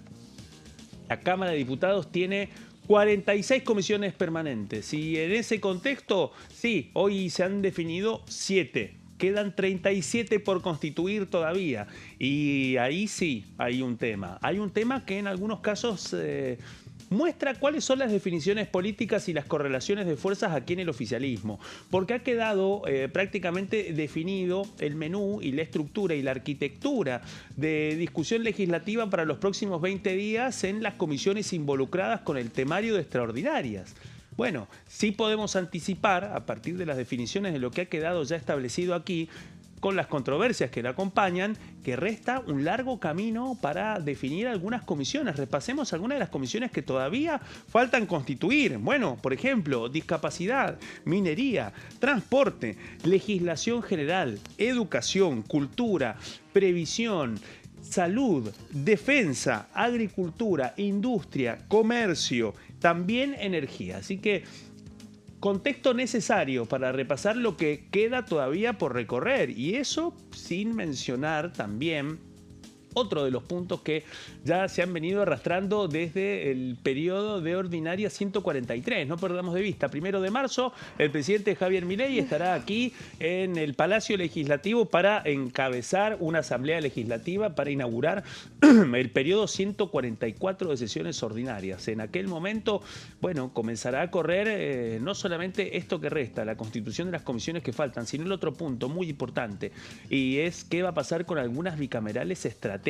la Cámara de Diputados tiene 46 comisiones permanentes y en ese contexto, sí, hoy se han definido 7. Quedan 37 por constituir todavía y ahí sí hay un tema. Hay un tema que en algunos casos muestra cuáles son las definiciones políticas y las correlaciones de fuerzas aquí en el oficialismo, porque ha quedado prácticamente definido el menú y la estructura y la arquitectura de discusión legislativa para los próximos 20 días en las comisiones involucradas con el temario de extraordinarias. Bueno, sí podemos anticipar, a partir de las definiciones de lo que ha quedado ya establecido aquí, con las controversias que la acompañan, que resta un largo camino para definir algunas comisiones. Repasemos algunas de las comisiones que todavía faltan constituir. Bueno, por ejemplo, discapacidad, minería, transporte, legislación general, educación, cultura, previsión, salud, defensa, agricultura, industria, comercio, también energía. Así que contexto necesario para repasar lo que queda todavía por recorrer, y eso sin mencionar también otro de los puntos que ya se han venido arrastrando desde el periodo de ordinaria 143. No perdamos de vista, 1 de marzo, el presidente Javier Milei estará aquí en el Palacio Legislativo para encabezar una asamblea legislativa para inaugurar el periodo 144 de sesiones ordinarias. En aquel momento, bueno, comenzará a correr no solamente esto que resta, la constitución de las comisiones que faltan, sino el otro punto muy importante, y es qué va a pasar con algunas bicamerales estratégicas.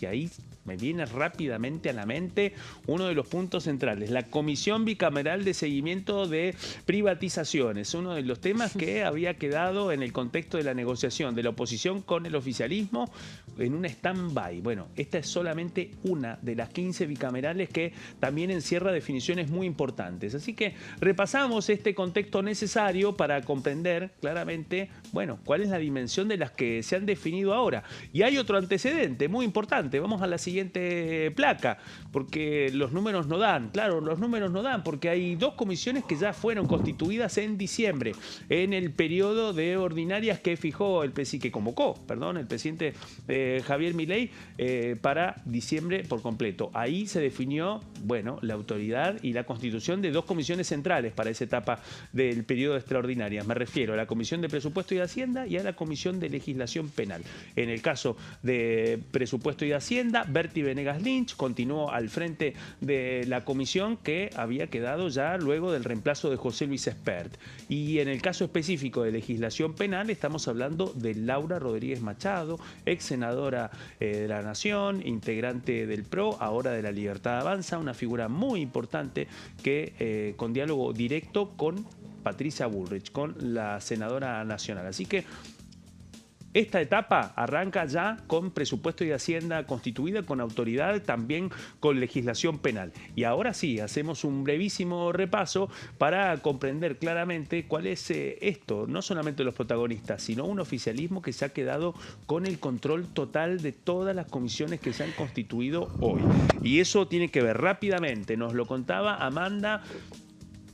Y ahí me viene rápidamente a la mente uno de los puntos centrales, la Comisión Bicameral de Seguimiento de Privatizaciones, uno de los temas que había quedado en el contexto de la negociación de la oposición con el oficialismo en un stand-by. Bueno, esta es solamente una de las 15 bicamerales que también encierra definiciones muy importantes. Así que repasamos este contexto necesario para comprender claramente, bueno, cuál es la dimensión de las que se han definido ahora. Y hay otro antecedente muy importante. Vamos a la siguiente placa, porque los números no dan. Claro, los números no dan, porque hay dos comisiones que ya fueron constituidas en diciembre, en el periodo de ordinarias que fijó que convocó, el presidente Javier Milei para diciembre por completo. Ahí se definió, bueno, la autoridad y la constitución de dos comisiones centrales para esa etapa del periodo de extraordinarias. Me refiero a la Comisión de Presupuesto y Hacienda y a la Comisión de Legislación Penal. En el caso de Presupuesto y Hacienda, Berti Venegas Lynch continuó al frente de la comisión que había quedado ya luego del reemplazo de José Luis Espert. Y en el caso específico de Legislación Penal estamos hablando de Laura Rodríguez Machado, ex senadora de la Nación, integrante del PRO, ahora de La Libertad Avanza, una figura muy importante que con diálogo directo con Patricia Bullrich, con la senadora nacional. Así que esta etapa arranca ya con Presupuesto y Hacienda constituida, con autoridad, también con legislación penal. Y ahora sí, hacemos un brevísimo repaso para comprender claramente cuál es esto, no solamente los protagonistas, sino un oficialismo que se ha quedado con el control total de todas las comisiones que se han constituido hoy. Y eso tiene que ver rápidamente, nos lo contaba Amanda,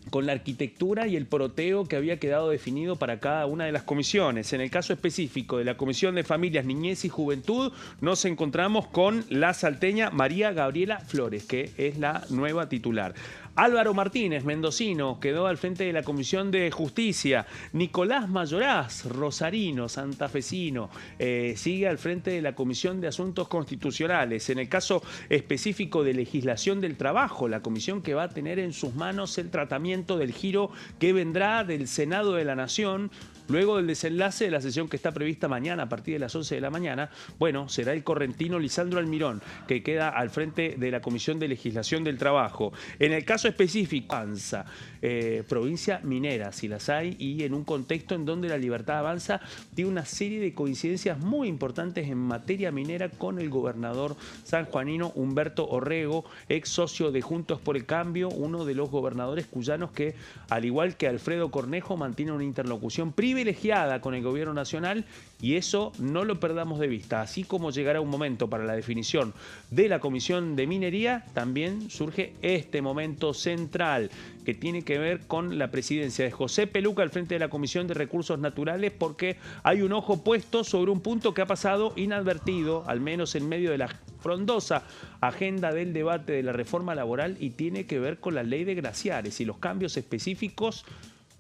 con la arquitectura y el poroteo que había quedado definido para cada una de las comisiones. En el caso específico de la Comisión de Familias, Niñez y Juventud, nos encontramos con la salteña María Gabriela Flores, que es la nueva titular. Álvaro Martínez, mendocino, quedó al frente de la Comisión de Justicia. Nicolás Mayoraz, rosarino, santafesino, sigue al frente de la Comisión de Asuntos Constitucionales. En el caso específico de Legislación del Trabajo, la comisión que va a tener en sus manos el tratamiento del giro que vendrá del Senado de la Nación, luego del desenlace de la sesión que está prevista mañana a partir de las 11 de la mañana, bueno, será el correntino Lisandro Almirón, que queda al frente de la Comisión de Legislación del Trabajo. En el caso específico, Avanza, provincia minera, si las hay, y en un contexto en donde La Libertad Avanza tiene una serie de coincidencias muy importantes en materia minera con el gobernador sanjuanino Humberto Orrego, ex socio de Juntos por el Cambio, uno de los gobernadores cuyanos que, al igual que Alfredo Cornejo, mantiene una interlocución privilegiada con el gobierno nacional, y eso no lo perdamos de vista. Así como llegará un momento para la definición de la Comisión de Minería, también surge este momento central que tiene que ver con la presidencia de José Peluca al frente de la Comisión de Recursos Naturales, porque hay un ojo puesto sobre un punto que ha pasado inadvertido, al menos en medio de la frondosa agenda del debate de la reforma laboral, y tiene que ver con la ley de glaciares y los cambios específicos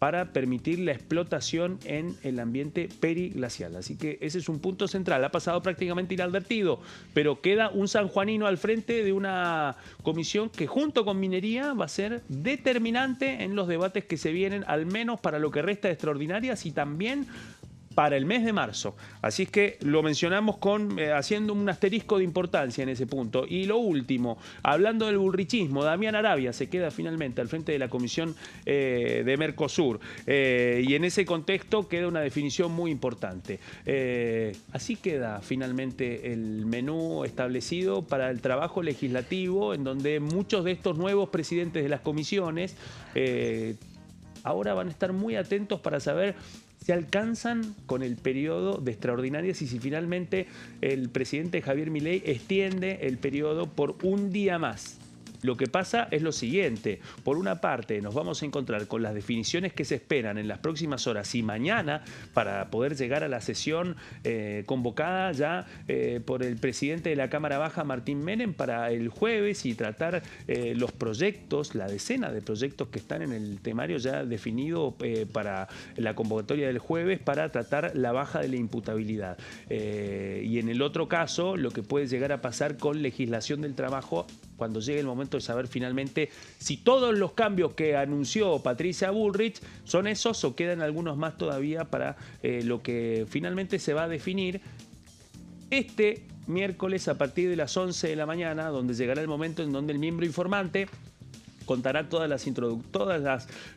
para permitir la explotación en el ambiente periglacial. Así que ese es un punto central. Ha pasado prácticamente inadvertido, pero queda un sanjuanino al frente de una comisión que junto con minería va a ser determinante en los debates que se vienen, al menos para lo que resta de extraordinarias y también para el mes de marzo. Así es que lo mencionamos haciendo un asterisco de importancia en ese punto. Y lo último, hablando del bullrichismo, Damián Arabia se queda finalmente al frente de la Comisión de Mercosur. Y en ese contexto queda una definición muy importante. Así queda finalmente el menú establecido para el trabajo legislativo, en donde muchos de estos nuevos presidentes de las comisiones ahora van a estar muy atentos para saber si alcanzan con el periodo de extraordinarias y si finalmente el presidente Javier Milei extiende el periodo por un día más. Lo que pasa es lo siguiente: por una parte nos vamos a encontrar con las definiciones que se esperan en las próximas horas y mañana para poder llegar a la sesión convocada ya por el presidente de la Cámara Baja, Martín Menem, para el jueves y tratar los proyectos, la decena de proyectos que están en el temario ya definido para la convocatoria del jueves para tratar la baja de la imputabilidad. Y en el otro caso, lo que puede llegar a pasar con legislación del trabajo cuando llegue el momento de saber finalmente si todos los cambios que anunció Patricia Bullrich son esos o quedan algunos más todavía para lo que finalmente se va a definir este miércoles a partir de las 11 de la mañana, donde llegará el momento en donde el miembro informante contará todos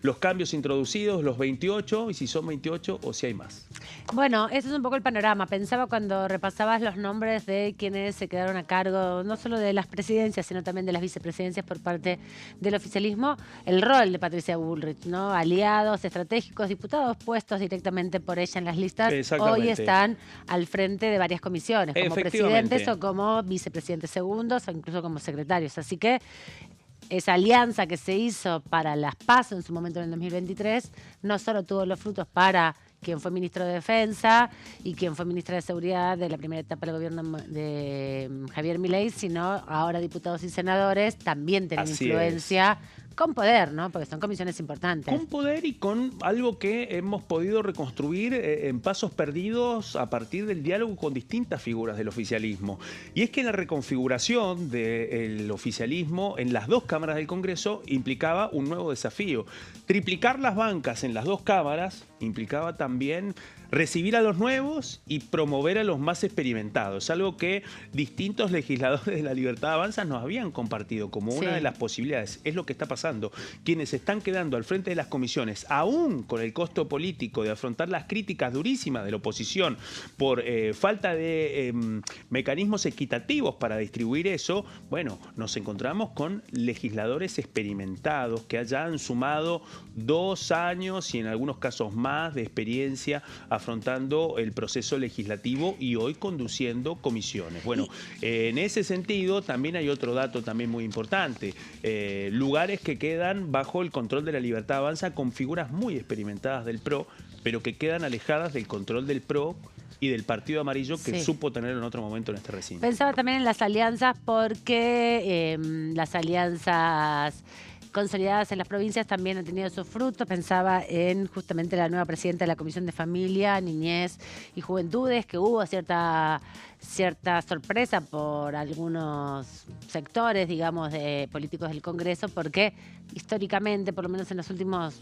los cambios introducidos, los 28, y si son 28 o si hay más. Bueno, ese es un poco el panorama. Pensaba cuando repasabas los nombres de quienes se quedaron a cargo, no solo de las presidencias, sino también de las vicepresidencias por parte del oficialismo, el rol de Patricia Bullrich, ¿no? Aliados estratégicos, diputados puestos directamente por ella en las listas, hoy están al frente de varias comisiones, como presidentes o como vicepresidentes segundos o incluso como secretarios. Así que esa alianza que se hizo para las PASO en su momento en el 2023 no solo tuvo los frutos para quien fue ministro de Defensa y quien fue ministra de Seguridad de la primera etapa del gobierno de Javier Milei, sino ahora diputados y senadores también tienen influencia con poder, ¿no? Porque son comisiones importantes. Con poder y con algo que hemos podido reconstruir en pasos perdidos a partir del diálogo con distintas figuras del oficialismo. Y es que la reconfiguración del oficialismo en las dos cámaras del Congreso implicaba un nuevo desafío. Triplicar las bancas en las dos cámaras implicaba también recibir a los nuevos y promover a los más experimentados, algo que distintos legisladores de La Libertad Avanza nos habían compartido como una de las posibilidades. Es lo que está pasando. Quienes están quedando al frente de las comisiones, aún con el costo político de afrontar las críticas durísimas de la oposición por falta de mecanismos equitativos para distribuir eso, bueno, nos encontramos con legisladores experimentados que hayan sumado 2 años y en algunos casos más de experiencia afrontando el proceso legislativo y hoy conduciendo comisiones. Bueno, en ese sentido también hay otro dato también muy importante. Lugares que quedan bajo el control de La Libertad Avanza con figuras muy experimentadas del PRO, pero que quedan alejadas del control del PRO y del Partido Amarillo que supo tener en otro momento en este recinto. Pensaba también en las alianzas porque las alianzas consolidadas en las provincias también han tenido sus frutos. Pensaba en justamente la nueva presidenta de la Comisión de Familia, Niñez y Juventudes, que hubo cierta sorpresa por algunos sectores, digamos, de políticos del Congreso, porque históricamente, por lo menos en los últimos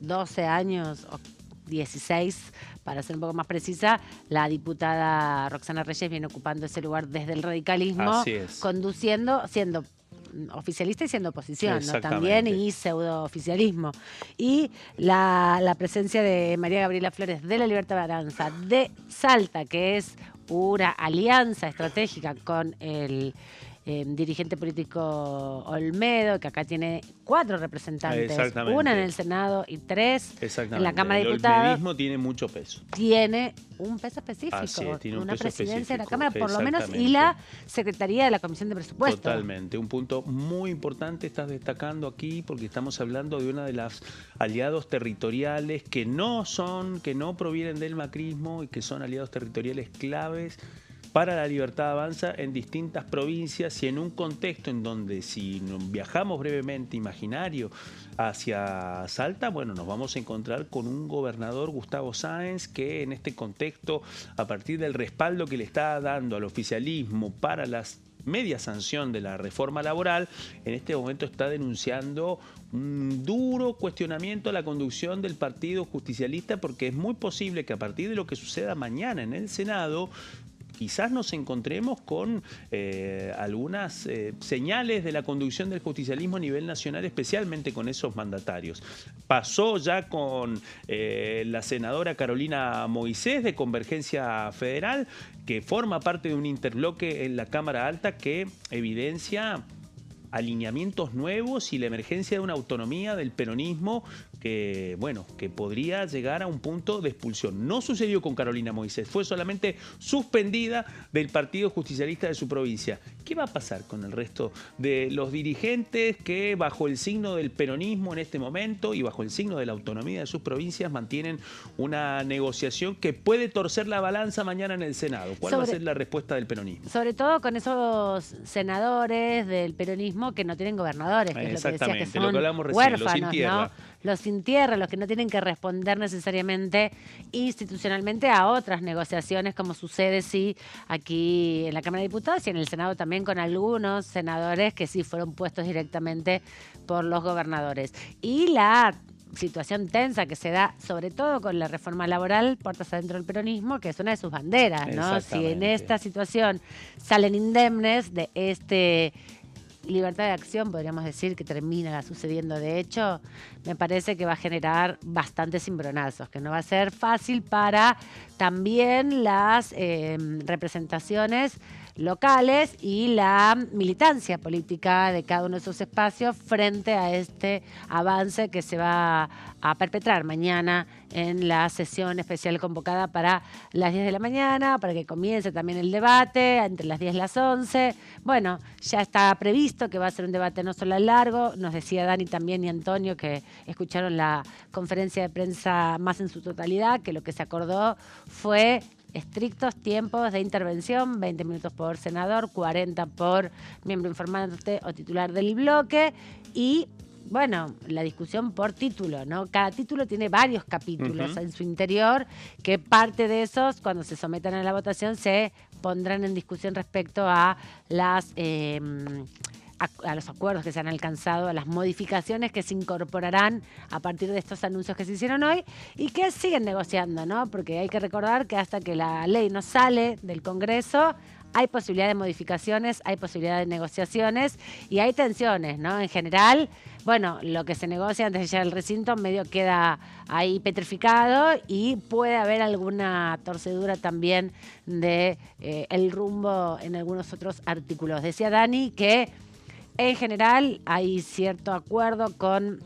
12 años, o 16, para ser un poco más precisa, la diputada Roxana Reyes viene ocupando ese lugar desde el radicalismo, conduciendo, siendo oficialista y siendo oposición, ¿no? También, y pseudo-oficialismo. Y la presencia de María Gabriela Flores de La Libertad Avanza de Salta, que es una alianza estratégica con el dirigente político Olmedo, que acá tiene 4 representantes, una en el Senado y 3 en la Cámara de Diputados. El olmedismo tiene mucho peso. Tiene un peso específico, tiene un una peso presidencia específico, de la Cámara, por lo menos, y la Secretaría de la Comisión de Presupuesto. Totalmente, un punto muy importante estás destacando aquí, porque estamos hablando de una de las aliados territoriales que no provienen del macrismo y que son aliados territoriales claves para la Libertad Avanza en distintas provincias y en un contexto en donde, si viajamos brevemente imaginario hacia Salta, bueno, nos vamos a encontrar con un gobernador, Gustavo Sáenz, que en este contexto, a partir del respaldo que le está dando al oficialismo para las media sanción de la reforma laboral, en este momento está denunciando un duro cuestionamiento a la conducción del Partido Justicialista, porque es muy posible que a partir de lo que suceda mañana en el Senado, quizás nos encontremos con algunas señales de la conducción del justicialismo a nivel nacional, especialmente con esos mandatarios. Pasó ya con la senadora Carolina Moisés de Convergencia Federal, que forma parte de un interbloque en la Cámara Alta que evidencia alineamientos nuevos y la emergencia de una autonomía del peronismo que, bueno, que podría llegar a un punto de expulsión. No sucedió con Carolina Moisés, fue solamente suspendida del Partido Justicialista de su provincia. ¿Qué va a pasar con el resto de los dirigentes que, bajo el signo del peronismo en este momento y bajo el signo de la autonomía de sus provincias, mantienen una negociación que puede torcer la balanza mañana en el Senado? ¿Cuál va a ser la respuesta del peronismo? Sobre todo con esos senadores del peronismo que no tienen gobernadores, que es lo que decías, que son lo que hablamos recién, huérfanos, los sin tierra. ¿no? Los sin tierra, los que no tienen que responder necesariamente institucionalmente a otras negociaciones, como sucede aquí en la Cámara de Diputados y en el Senado también, con algunos senadores que sí fueron puestos directamente por los gobernadores. Y la situación tensa que se da, sobre todo con la reforma laboral, puertas adentro del peronismo, que es una de sus banderas, ¿no? Si en esta situación salen indemnes de libertad de acción, podríamos decir, que termina sucediendo de hecho, me parece que va a generar bastantes cimbronazos, que no va a ser fácil para también las representaciones locales y la militancia política de cada uno de esos espacios frente a este avance que se va a perpetrar mañana en la sesión especial convocada para las 10 de la mañana, para que comience también el debate entre las 10 y las 11. Bueno, ya está previsto que va a ser un debate no solo largo, nos decía Dani también y Antonio que escucharon la conferencia de prensa más en su totalidad, que lo que se acordó fue estrictos tiempos de intervención, 20 minutos por senador, 40 por miembro informante o titular del bloque y, bueno, la discusión por título, ¿no? Cada título tiene varios capítulos en su interior, que parte de esos, cuando se sometan a la votación, se pondrán en discusión respecto a a los acuerdos que se han alcanzado, a las modificaciones que se incorporarán a partir de estos anuncios que se hicieron hoy y que siguen negociando, ¿no? Porque hay que recordar que hasta que la ley no sale del Congreso, hay posibilidad de modificaciones, hay posibilidad de negociaciones y hay tensiones, ¿no? En general, bueno, lo que se negocia antes de llegar al recinto medio queda ahí petrificado y puede haber alguna torcedura también de el rumbo en algunos otros artículos. Decía Dani que en general hay cierto acuerdo con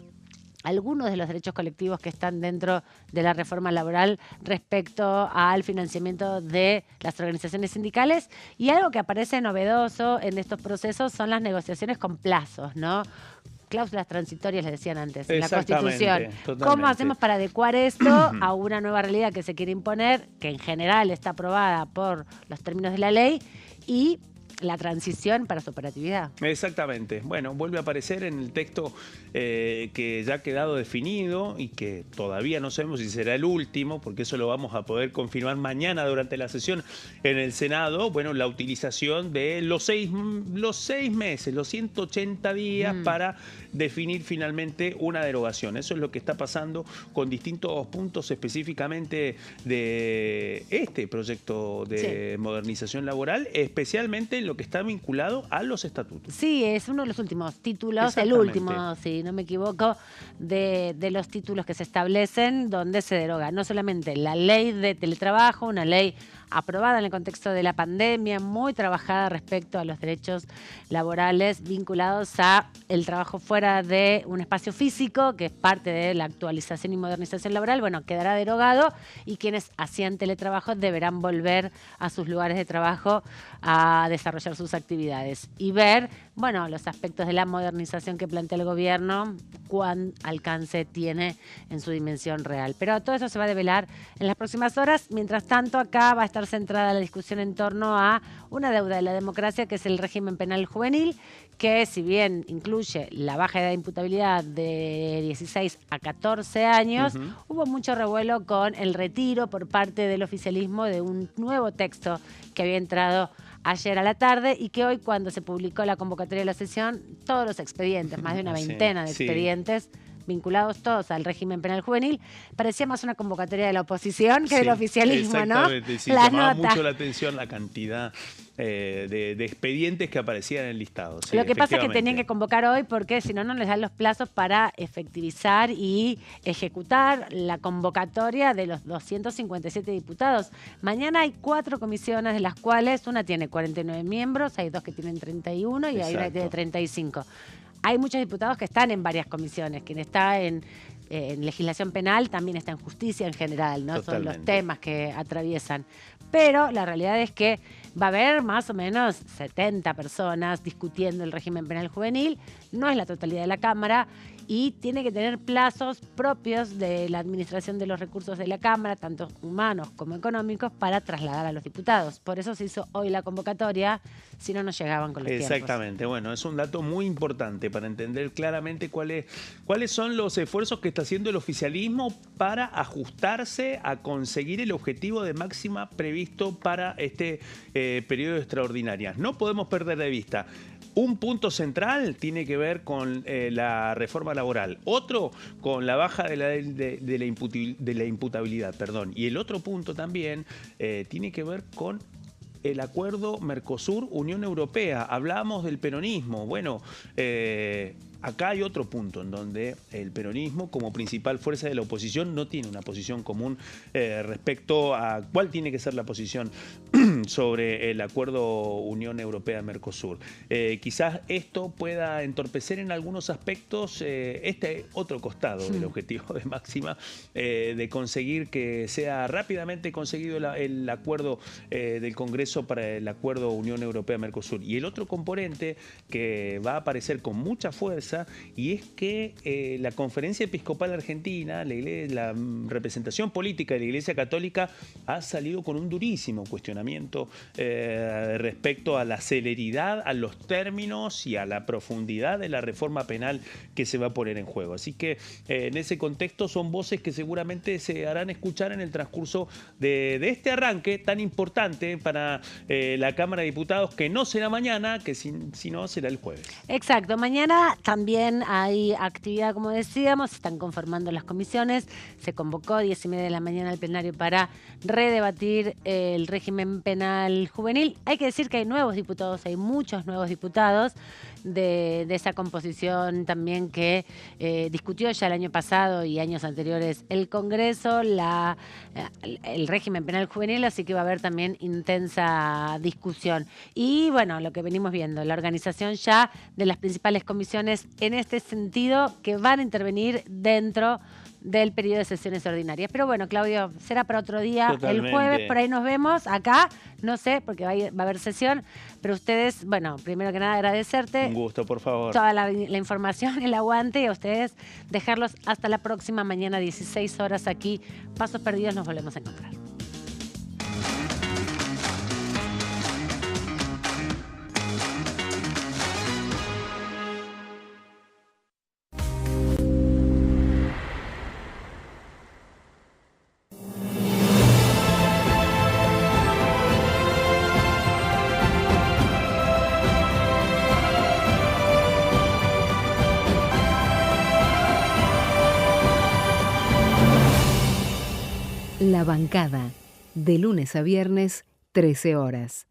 algunos de los derechos colectivos que están dentro de la reforma laboral respecto al financiamiento de las organizaciones sindicales, y algo que aparece novedoso en estos procesos son las negociaciones con plazos, ¿no? Cláusulas transitorias, les decían antes, en la Constitución. Totalmente. ¿Cómo hacemos para adecuar esto a una nueva realidad que se quiere imponer, que en general está aprobada por los términos de la ley, y la transición para su operatividad? Exactamente. Bueno, vuelve a aparecer en el texto que ya ha quedado definido y que todavía no sabemos si será el último, porque eso lo vamos a poder confirmar mañana durante la sesión en el Senado. Bueno, la utilización de los seis meses, los 180 días para definir finalmente una derogación. Eso es lo que está pasando con distintos puntos específicamente de este proyecto de modernización laboral, especialmente en lo que está vinculado a los estatutos. Sí, es uno de los últimos títulos, el último, si no me equivoco, de los títulos que se establecen donde se deroga no solamente la ley de teletrabajo, una ley aprobada en el contexto de la pandemia, muy trabajada respecto a los derechos laborales vinculados a el trabajo fuera fuera de un espacio físico, que es parte de la actualización y modernización laboral, bueno, quedará derogado y quienes hacían teletrabajo deberán volver a sus lugares de trabajo a desarrollar sus actividades y ver, bueno, los aspectos de la modernización que plantea el gobierno, cuán alcance tiene en su dimensión real. Pero todo eso se va a develar en las próximas horas. Mientras tanto, acá va a estar centrada la discusión en torno a una deuda de la democracia, que es el régimen penal juvenil, que si bien incluye la baja de imputabilidad de 16 a 14 años, hubo mucho revuelo con el retiro por parte del oficialismo de un nuevo texto que había entrado ayer a la tarde y que hoy, cuando se publicó la convocatoria de la sesión, todos los expedientes, más de una veintena de expedientes, vinculados todos al régimen penal juvenil, parecía más una convocatoria de la oposición que del oficialismo, ¿no? Sí, llamaba mucho la atención la cantidad de expedientes que aparecían en el listado. Sí, lo que pasa es que tenían que convocar hoy porque si no, no les dan los plazos para efectivizar y ejecutar la convocatoria de los 257 diputados. Mañana hay 4 comisiones, de las cuales una tiene 49 miembros, hay 2 que tienen 31 y hay una que tiene 35. Hay muchos diputados que están en varias comisiones. Quien está en legislación penal también está en justicia en general, ¿no? Totalmente. Son los temas que atraviesan. Pero la realidad es que va a haber más o menos 70 personas discutiendo el régimen penal juvenil. No es la totalidad de la Cámara y tiene que tener plazos propios de la administración de los recursos de la Cámara, tanto humanos como económicos, para trasladar a los diputados. Por eso se hizo hoy la convocatoria, si no, no llegaban con los tiempos. Exactamente. Bueno, es un dato muy importante para entender claramente cuáles son los esfuerzos que está haciendo el oficialismo para ajustarse a conseguir el objetivo de máxima previsto para este periodo de extraordinarias. No podemos perder de vista. Un punto central tiene que ver con la reforma laboral, otro con la baja de la imputabilidad, perdón. Y el otro punto también tiene que ver con el acuerdo Mercosur-Unión Europea. Hablábamos del peronismo. Bueno, acá hay otro punto en donde el peronismo, como principal fuerza de la oposición, no tiene una posición común respecto a cuál tiene que ser la posición sobre el acuerdo Unión Europea-Mercosur. Quizás esto pueda entorpecer en algunos aspectos este otro costado del objetivo de máxima, de conseguir que sea rápidamente conseguido el acuerdo del Congreso para el acuerdo Unión Europea-Mercosur. Y el otro componente que va a aparecer con mucha fuerza, y es que la Conferencia Episcopal Argentina, la representación política de la Iglesia Católica, ha salido con un durísimo cuestionamiento respecto a la celeridad, a los términos y a la profundidad de la reforma penal que se va a poner en juego. Así que en ese contexto son voces que seguramente se harán escuchar en el transcurso de este arranque tan importante para la Cámara de Diputados, que no será mañana, que si no será el jueves. Exacto, mañana también hay actividad, como decíamos, se están conformando las comisiones, se convocó 10:30 de la mañana al plenario para redebatir el régimen penal juvenil. Hay que decir que hay nuevos diputados, hay muchos nuevos diputados de esa composición también que discutió ya el año pasado y años anteriores el Congreso, el régimen penal juvenil, así que va a haber también intensa discusión. Y bueno, lo que venimos viendo, la organización ya de las principales comisiones en este sentido que van a intervenir dentro del periodo de sesiones ordinarias. Pero bueno, Claudio, será para otro día. Totalmente. El jueves, por ahí nos vemos acá, no sé, porque va a haber sesión, pero ustedes, bueno, primero que nada agradecerte. Un gusto, por favor. Toda la información, el aguante, y a ustedes dejarlos hasta la próxima mañana, 16 horas aquí. Pasos Perdidos, nos volvemos a encontrar. La Bancada, de lunes a viernes, 13 horas.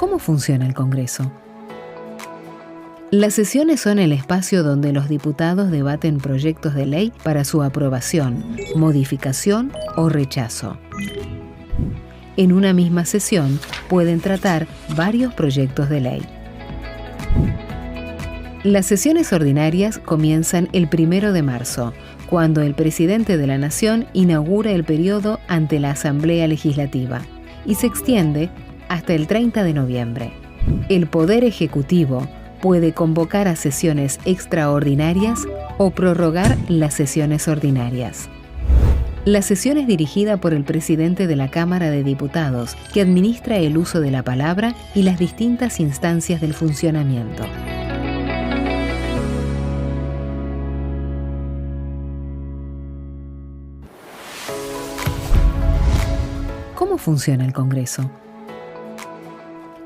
¿Cómo funciona el Congreso? Las sesiones son el espacio donde los diputados debaten proyectos de ley para su aprobación, modificación o rechazo. En una misma sesión pueden tratar varios proyectos de ley. Las sesiones ordinarias comienzan el 1 de marzo, cuando el presidente de la Nación inaugura el periodo ante la Asamblea Legislativa y se extiende hasta el 30 de noviembre. El Poder Ejecutivo puede convocar a sesiones extraordinarias o prorrogar las sesiones ordinarias. La sesión es dirigida por el presidente de la Cámara de Diputados, que administra el uso de la palabra y las distintas instancias del funcionamiento. ¿Cómo funciona el Congreso?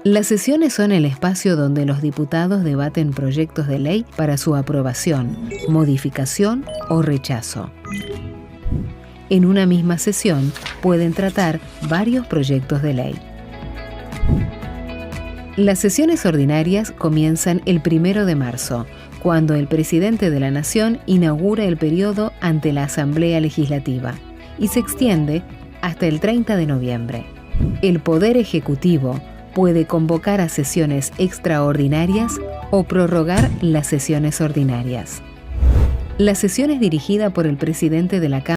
Las sesiones son el espacio donde los diputados debaten proyectos de ley para su aprobación, modificación o rechazo. En una misma sesión pueden tratar varios proyectos de ley. Las sesiones ordinarias comienzan el 1 de marzo, cuando el presidente de la Nación inaugura el periodo ante la Asamblea Legislativa y se extiende hasta el 30 de noviembre. El Poder Ejecutivo puede convocar a sesiones extraordinarias o prorrogar las sesiones ordinarias. La sesión es dirigida por el presidente de la Cámara